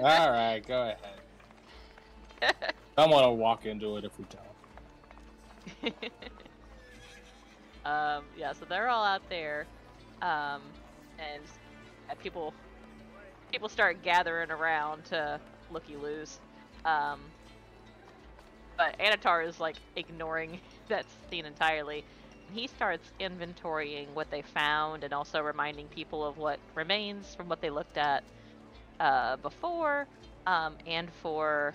Alright, go ahead. I want to walk into it if we don't. Yeah, so they're all out there, and people start gathering around to looky-loos. But Anatar is, like, ignoring that scene entirely. He starts inventorying what they found and also reminding people of what remains from what they looked at before. And for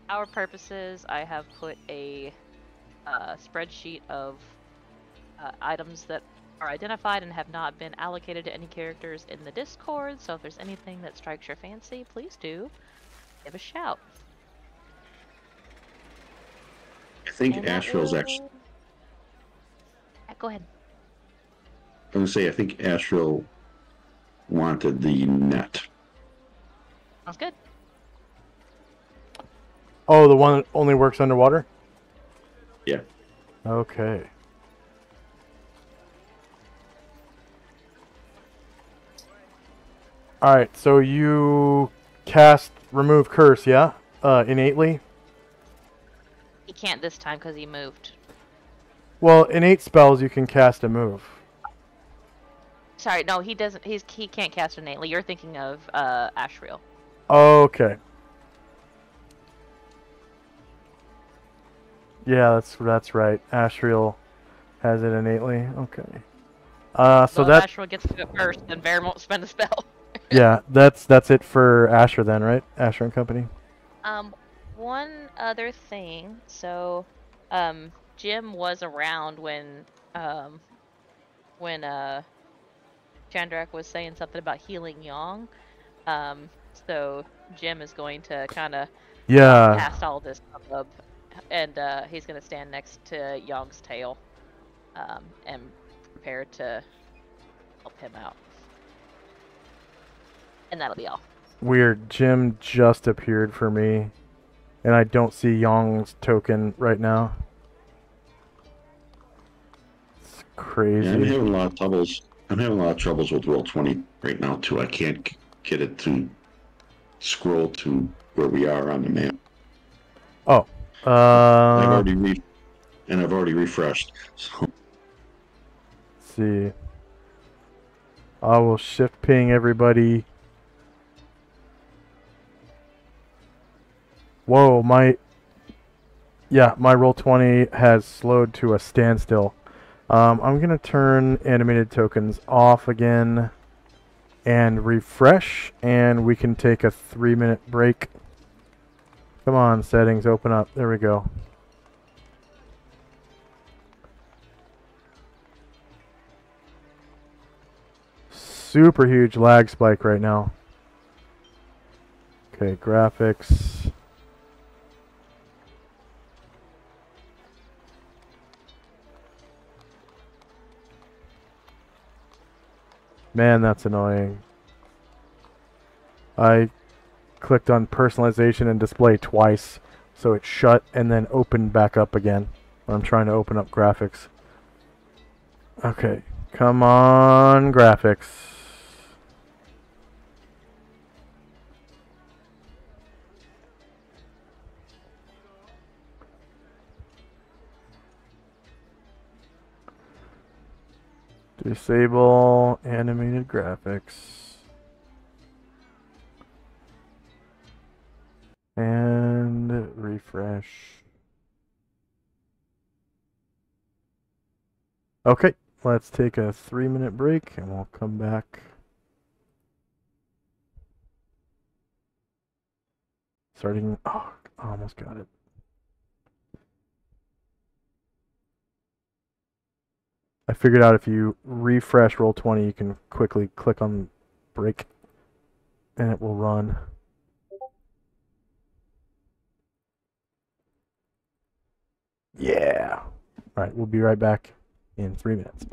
our purposes, I have put a spreadsheet of items that are identified and have not been allocated to any characters in the Discord. So if there's anything that strikes your fancy, please do give a shout. I think And that Ashrill's will... actually. Go ahead. I was gonna say I think Ashrill wanted the net. Sounds good. Oh, the one that only works underwater? Yeah. Okay. Alright, so you cast Remove Curse, yeah? Innately? He can't this time because he moved. Well, innate spells you can cast a move. Sorry, no, he doesn't. He can't cast innately. You're thinking of Ashriel. Okay. Yeah, that's right. Ashriel has it innately. Okay. So Well, if that Ashriel gets to it first, then Baron won't spend a spell. yeah, that's it for Asher then, right? Asher and Company. One other thing. So, Jim was around when Chandrak was saying something about healing Yang. So Jim is going to kind of Yeah. past all this hubbub, and he's going to stand next to Yang's tail, and prepare to help him out. And that'll be all. Weird. Jim just appeared for me, and I don't see Yong's token right now. It's crazy. Yeah, I'm having a lot of troubles. I'm having a lot of troubles with Roll20 right now too. I can't get it to scroll to where we are on the map. Oh. I've already refreshed. So. Let's see. I will shift ping everybody. Whoa, my Roll20 has slowed to a standstill. I'm gonna turn animated tokens off again and refresh, and we can take a 3-minute break. Come on, settings, open up. There we go. Super huge lag spike right now. Okay, graphics. Man, that's annoying. I clicked on personalization and display twice, so it shut and then opened back up again when I'm trying to open up graphics. Okay, come on, graphics. Disable animated graphics. And refresh. Okay, let's take a 3-minute break and we'll come back. Starting, oh, I almost got it. I figured out if you refresh Roll20, you can quickly click on break and it will run. Yeah. All right, we'll be right back in 3 minutes.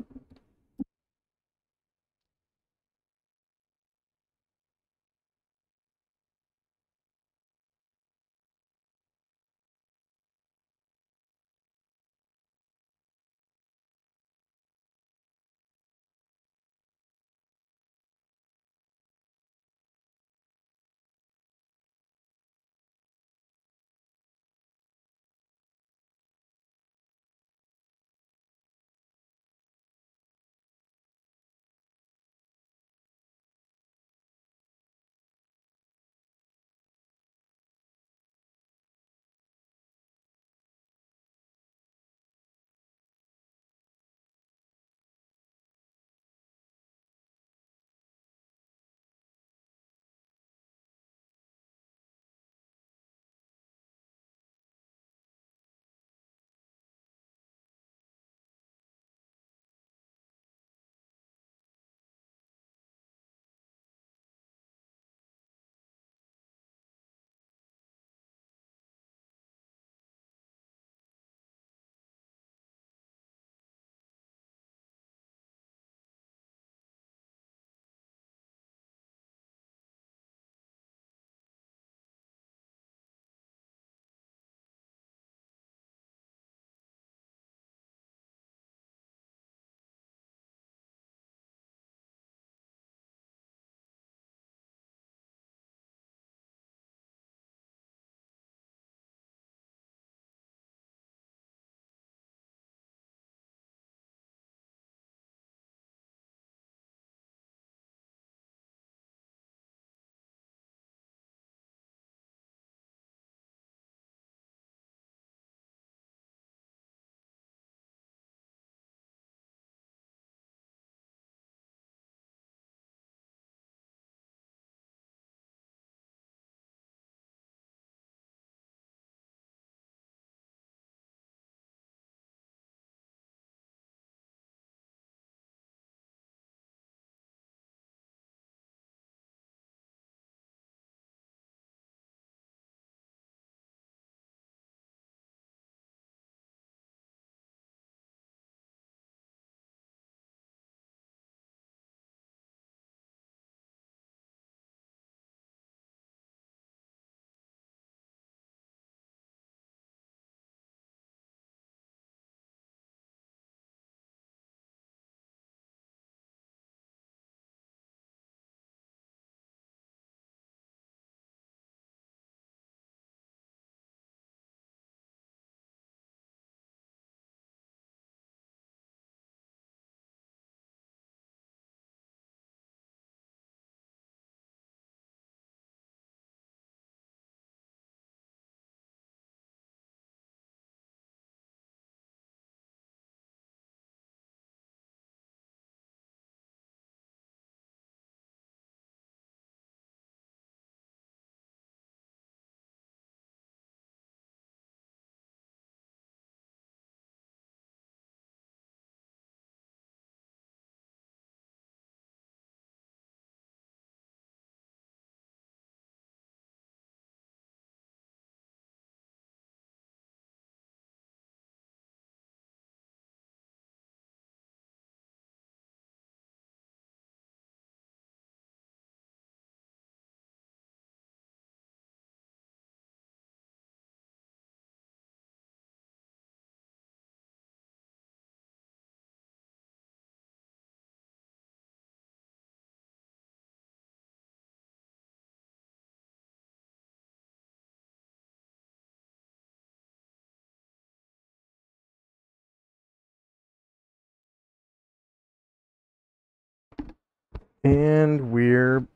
And we're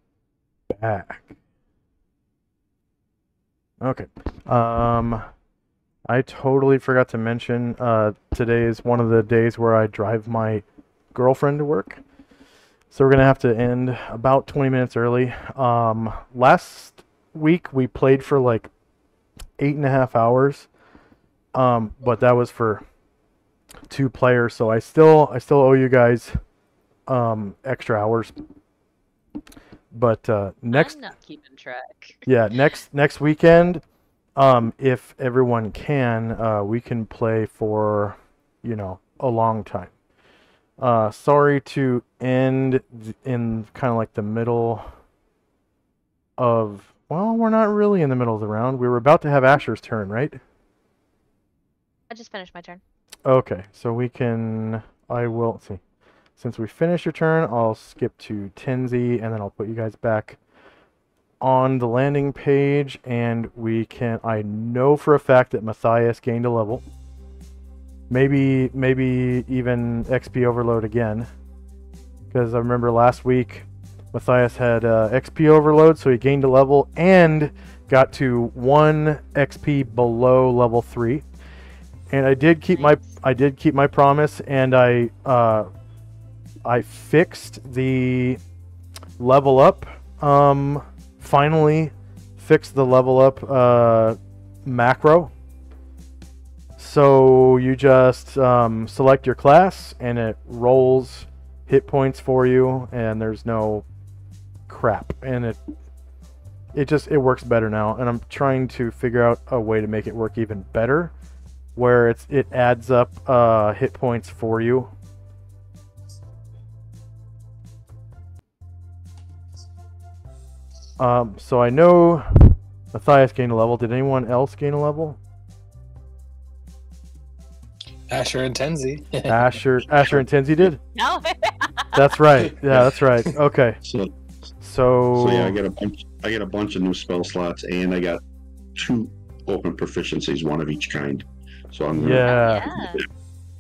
back. Okay. I totally forgot to mention, today is one of the days where I drive my girlfriend to work. So we're gonna have to end about 20 minutes early. Last week we played for like 8.5 hours. But that was for 2 players, so I still owe you guys extra hours. But next, I'm not keeping track. yeah, next weekend, if everyone can, we can play for, a long time. Sorry to end in kind of like the middle of, well, we're not really in the middle of the round. We were about to have Asher's turn, right? I just finished my turn. Okay, so I will see. Since we finished your turn, I'll skip to Tenzi, and then I'll put you guys back on the landing page, and I know for a fact that Matthias gained a level. Maybe even XP overload again. Because I remember last week, Matthias had XP overload, so he gained a level, and got to 1 XP below level 3. And I did keep my promise, and I fixed the level up. Finally fixed the level up macro. So you just select your class, and it rolls hit points for you, and there's no crap, and it works better now. And I'm trying to figure out a way to make it work even better, where it adds up hit points for you. So I know Matthias gained a level. Did anyone else gain a level? Asher and Tenzi. Asher and Tenzi did? No. That's right. Yeah, that's right. Okay. So yeah, I got a bunch of new spell slots, and I got 2 open proficiencies, one of each kind. So I'm gonna, yeah.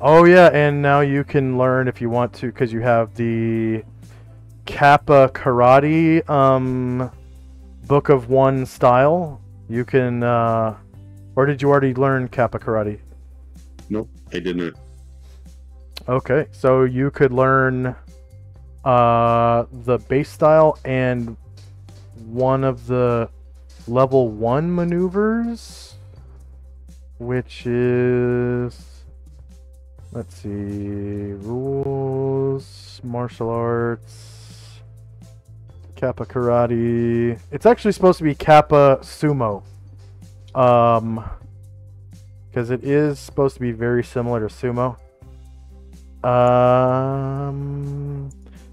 Oh yeah, and now you can learn if you want to, because you have the Kappa Karate Book of One style. You can, or did you already learn Kappa Karate? Nope, I didn't. Okay, so you could learn the base style and one of the level 1 maneuvers, which is, let's see, rules, martial arts, Kappa Karate. It's actually supposed to be Kappa Sumo. Because it is supposed to be very similar to Sumo.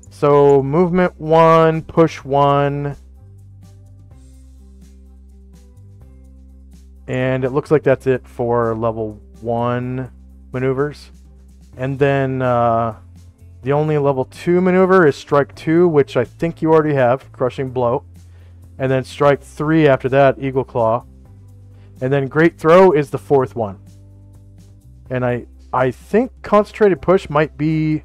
So movement 1, push 1. And it looks like that's it for level 1 maneuvers. And then the only level 2 maneuver is strike 2, which I think you already have, crushing blow. And then strike 3 after that, eagle claw. And then great throw is the 4th one. And I think concentrated push might be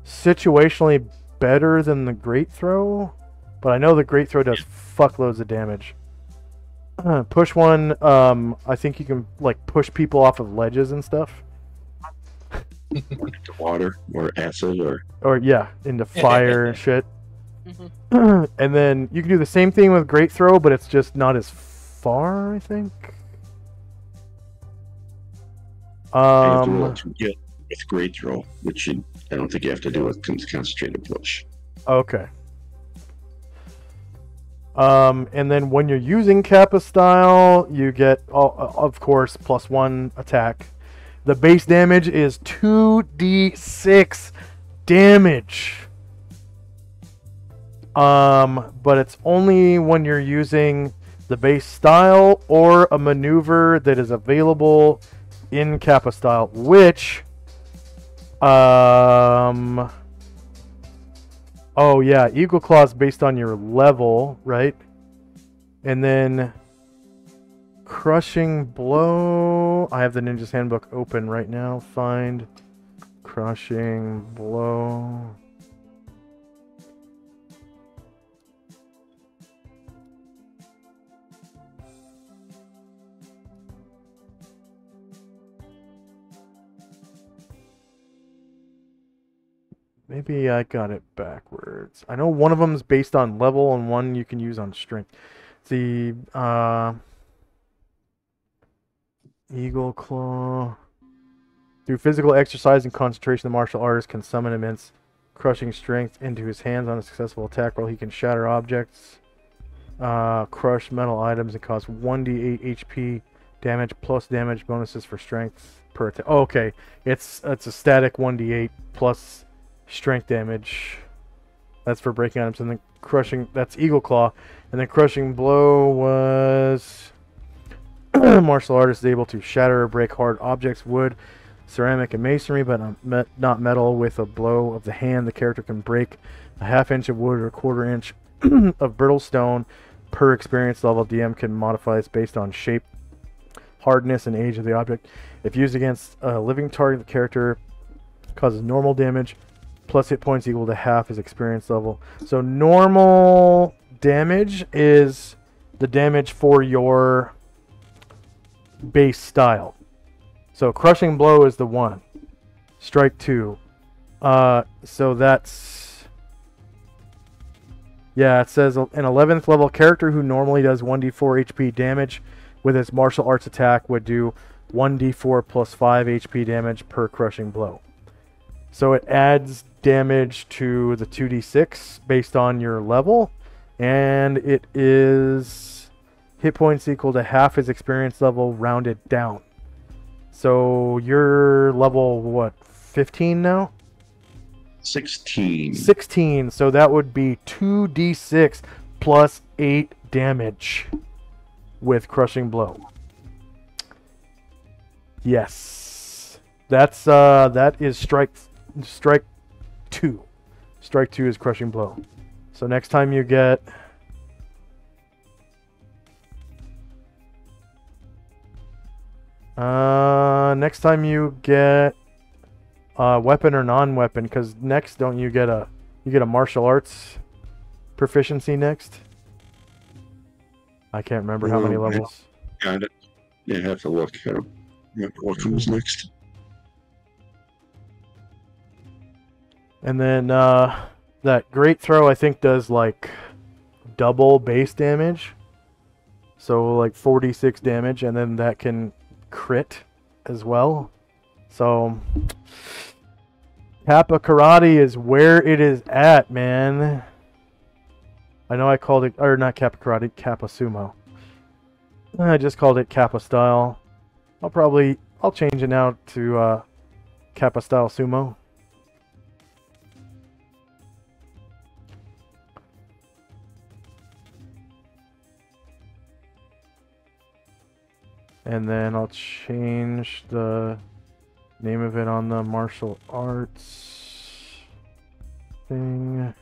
situationally better than the great throw, but I know the great throw does fuckloads of damage. Push 1, I think you can like push people off of ledges and stuff. Into water or acid or yeah, into fire and shit. And then you can do the same thing with great throw, but it's just not as far, I think. I have to roll to get with great throw, which I don't think you have to do with concentrated push. Okay. And then when you're using Kappa style, you get, of course, +1 attack. The base damage is 2d6 damage. But it's only when you're using the base style or a maneuver that is available in Kappa style, which, oh yeah, Eagle Claw is based on your level, right? And then Crushing Blow, I have the Ninja's Handbook open right now. Find Crushing Blow. Maybe I got it backwards. I know one of them is based on level and one you can use on strength. The Eagle Claw. Through physical exercise and concentration, the martial artist can summon immense crushing strength into his hands on a successful attack roll. He can shatter objects, crush metal items, and cause 1d8 HP damage plus damage bonuses for strength per attack. Oh, okay, it's a static 1d8 plus strength damage. That's for breaking items. And then crushing, that's Eagle Claw. And then crushing blow was martial artist is able to shatter or break hard objects, wood, ceramic, and masonry, but not metal. With a blow of the hand, the character can break a half-inch of wood or a quarter-inch of brittle stone per experience level. DM can modify this based on shape, hardness, and age of the object. If used against a living target, the character causes normal damage plus hit points equal to half his experience level. So normal damage is the damage for your base style. So crushing blow is the 1. Strike 2. So that's... Yeah, it says an 11th level character who normally does 1d4 HP damage with his martial arts attack would do 1d4 plus 5 HP damage per crushing blow. So it adds damage to the 2d6 based on your level, and it is hit points equal to half his experience level rounded down. So you're level, what, 15 now? 16. 16, so that would be 2d6 plus 8 damage with crushing blow. Yes. That is strike 2. Strike 2 is crushing blow. So next time you get weapon or non-weapon, because next don't you get a martial arts proficiency next? I can't remember how many levels. Got it. Yeah, I have to look. I don't remember what comes next. And then that great throw I think does like double base damage. So like 46 damage, and then that can crit as well. So Kappa Karate is where it is at, man. I know I called it, or not Kappa Karate, Kappa Sumo. I just called it Kappa Style. I'll change it now to Kappa Style Sumo. And then I'll change the name of it on the martial arts thing.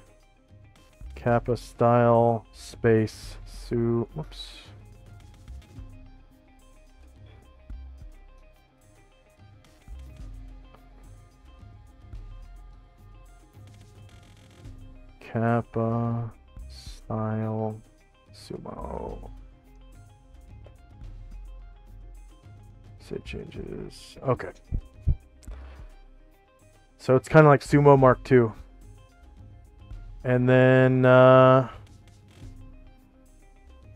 Kappa Style space whoops. Kappa Style Sumo. Save changes. Okay. So it's kind of like Sumo Mark II. And then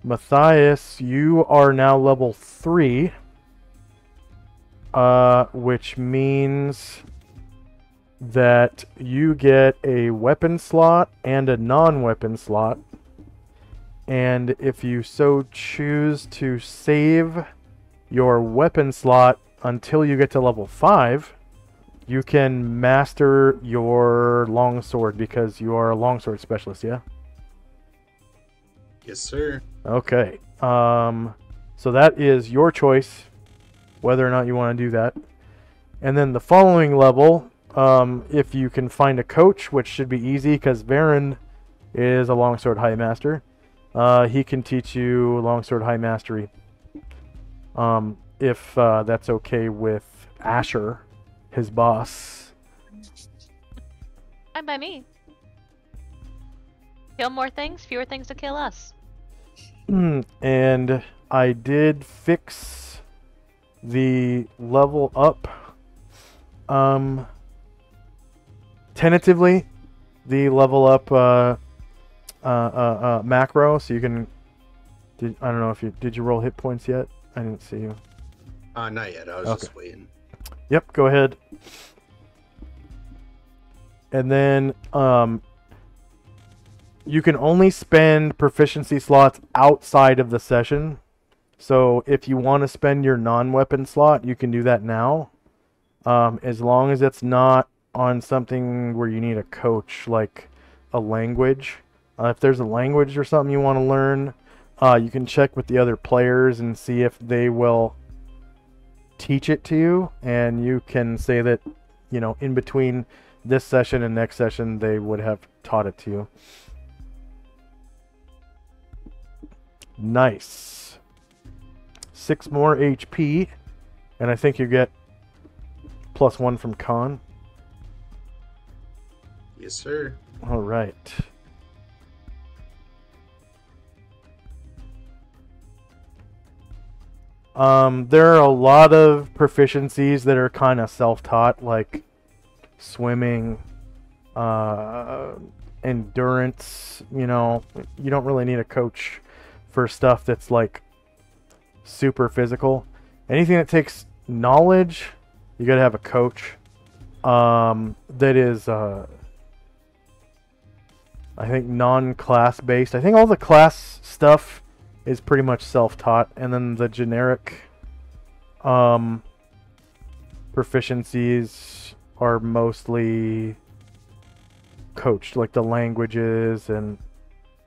Matthias, you are now level 3. Which means that you get a weapon slot and a non-weapon slot. And if you so choose to save your weapon slot until you get to level 5, you can master your longsword because you are a longsword specialist, yeah? Yes, sir. Okay. So that is your choice, whether or not you want to do that. And then the following level, if you can find a coach, which should be easy because Varen is a longsword high master, he can teach you longsword high mastery. If that's okay with Asher, his boss. Fine by me. Kill more things, fewer things to kill us. And I did fix to tentatively the level up macro, so you can. I don't know if did you roll hit points yet? I didn't see you. Not yet. I was Okay. just waiting. Yep, go ahead. And then you can only spend proficiency slots outside of the session. So if you want to spend your non-weapon slot, you can do that now. As long as it's not on something where you need a coach, like a language. If there's a language or something you want to learn, you can check with the other players and see if they will teach it to you. And you can say that, you know, in between this session and next session, they would have taught it to you. Nice. 6 more HP. And I think you get +1 from con. Yes, sir. All right. There are a lot of proficiencies that are kind of self-taught, like swimming, endurance. You know, you don't really need a coach for stuff that's like super physical. Anything that takes knowledge, you gotta have a coach. That is, I think non-class based. I think all the class stuff is pretty much self-taught, and then the generic proficiencies are mostly coached, like the languages. And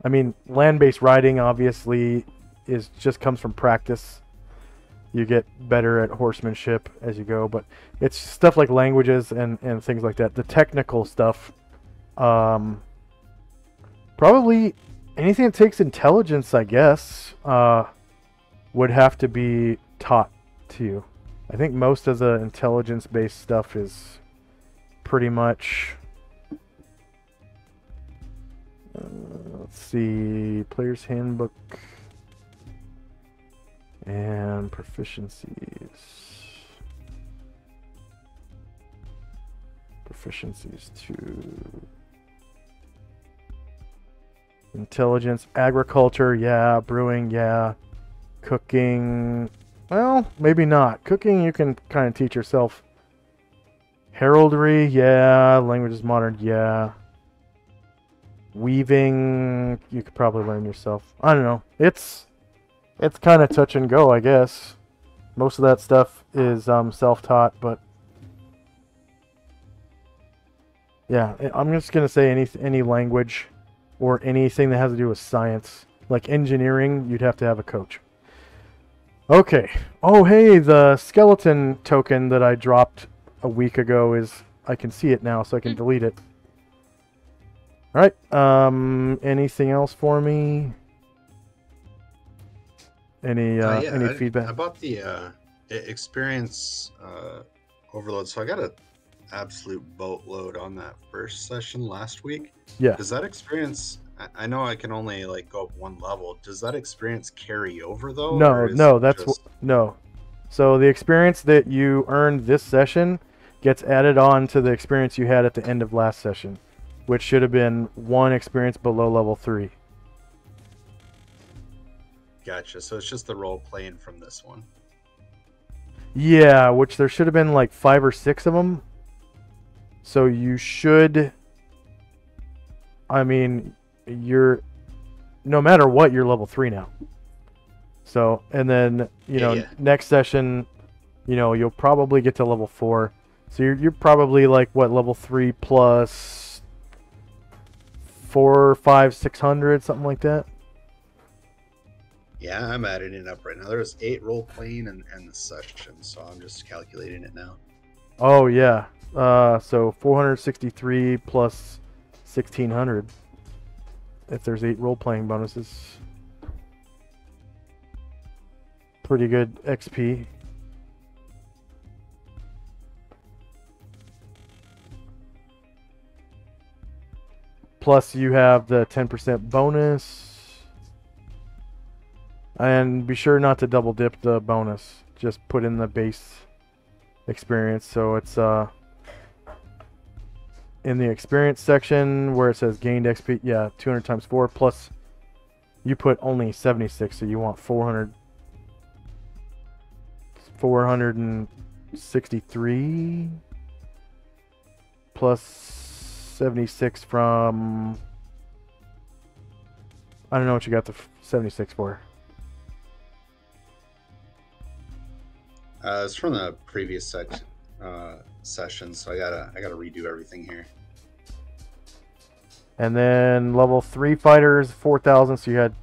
I mean, land-based riding obviously comes from practice. You get better at horsemanship as you go, but it's stuff like languages and things like that. The technical stuff, probably anything that takes intelligence, I guess, would have to be taught to you. I think most of the intelligence-based stuff is pretty much... let's see, Player's Handbook and proficiencies. Proficiencies to intelligence, agriculture, yeah, brewing, yeah, cooking, well, maybe not. Cooking you can kind of teach yourself. Heraldry, yeah, languages modern, yeah. Weaving, you could probably learn yourself. I don't know. It's kind of touch and go, I guess. Most of that stuff is self-taught, but yeah, I'm just gonna say any language or anything that has to do with science, like engineering, you'd have to have a coach. Okay. Oh, hey, the skeleton token that I dropped a week ago I can see it now, so I can delete it. All right. Anything else for me? Any feedback? I bought the experience overload, so I got an absolute boatload on that first session last week. Yeah. Does that experience? I know I can only like go up 1 level. Does that experience carry over though? No. So the experience that you earned this session gets added on to the experience you had at the end of last session, which should have been 1 experience below level 3. Gotcha. So it's just the role playing from this one. Yeah, which there should have been like 5 or 6 of them. So you should... I mean, no matter what, you're level 3 now. So, and then, next session, you'll probably get to level 4. So you're probably like, what, level 3 plus 4, 5, 600, something like that? Yeah, I'm adding it up right now. There's 8 role playing and the session, so I'm just calculating it now. Oh, yeah. So 463 plus 1600. If there's 8 role-playing bonuses. Pretty good XP. Plus you have the 10% bonus. And be sure not to double dip the bonus. Just put in the base experience, so it's in the experience section where it says gained XP, yeah, 200 times 4 plus you put only 76, so you want 463 plus 76 from, I don't know what you got the 76 for. It's from the previous session, so I gotta redo everything here. And then level 3 fighters 4,000, so you had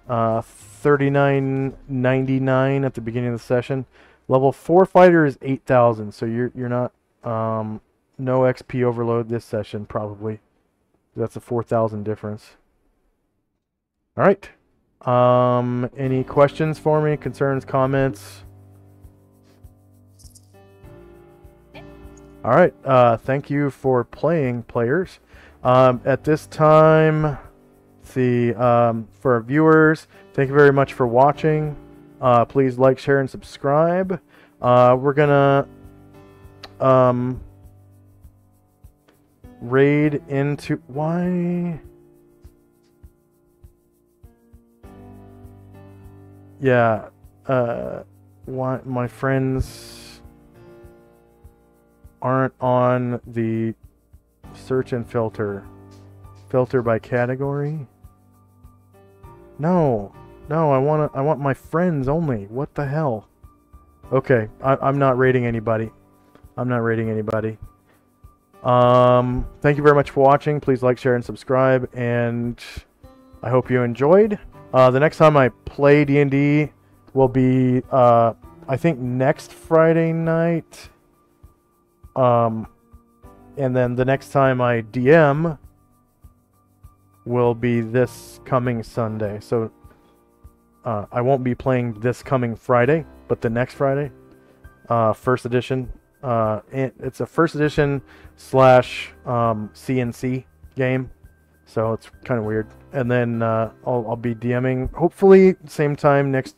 39.99 at the beginning of the session. Level 4 fighter is 8,000, so you're not no XP overload this session probably. That's a 4,000 difference. All right. Any questions for me? Concerns, comments? All right. Thank you for playing, players. At this time, let's see, for our viewers, thank you very much for watching. Please like, share, and subscribe. We're gonna raid into why? Yeah. Why my friends aren't on the search and filter by category? No, I want my friends only. What the hell? Okay, I'm not rating anybody. Thank you very much for watching. Please like, share, and subscribe, and I hope you enjoyed. The next time I play D&D will be I think next Friday night. And then the next time I DM will be this coming Sunday. So I won't be playing this coming Friday, but the next Friday. First edition. It's a first edition / CNC game. So it's kind of weird. And then I'll be DMing hopefully same time next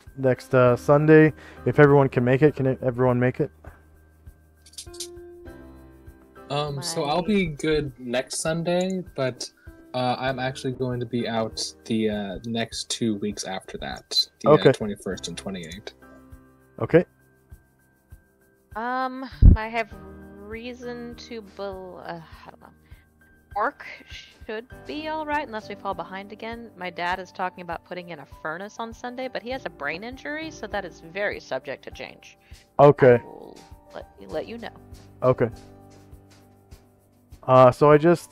Sunday. If everyone can make it. Can everyone make it? So I'll be good next Sunday, but I'm actually going to be out the next 2 weeks after that, the Okay. 21st and 28th. Okay. I have reason to I don't know. Work should be alright unless we fall behind again. My dad is talking about putting in a furnace on Sunday, but he has a brain injury, so that is very subject to change. Okay. I will let you know. Okay. So I just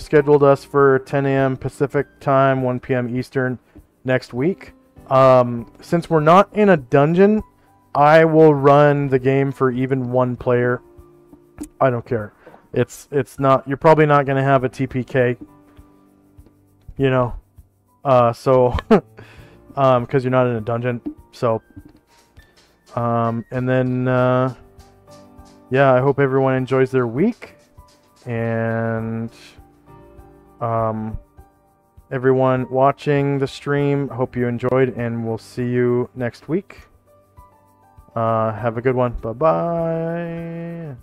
scheduled us for 10 a.m. Pacific time, 1 p.m. Eastern next week. Since we're not in a dungeon, I will run the game for even one player. I don't care. It's not. You're probably not going to have a TPK. You know. So because you're not in a dungeon. So and then yeah, I hope everyone enjoys their week. And everyone watching the stream, hope you enjoyed, and we'll see you next week. Have a good one. Bye-bye.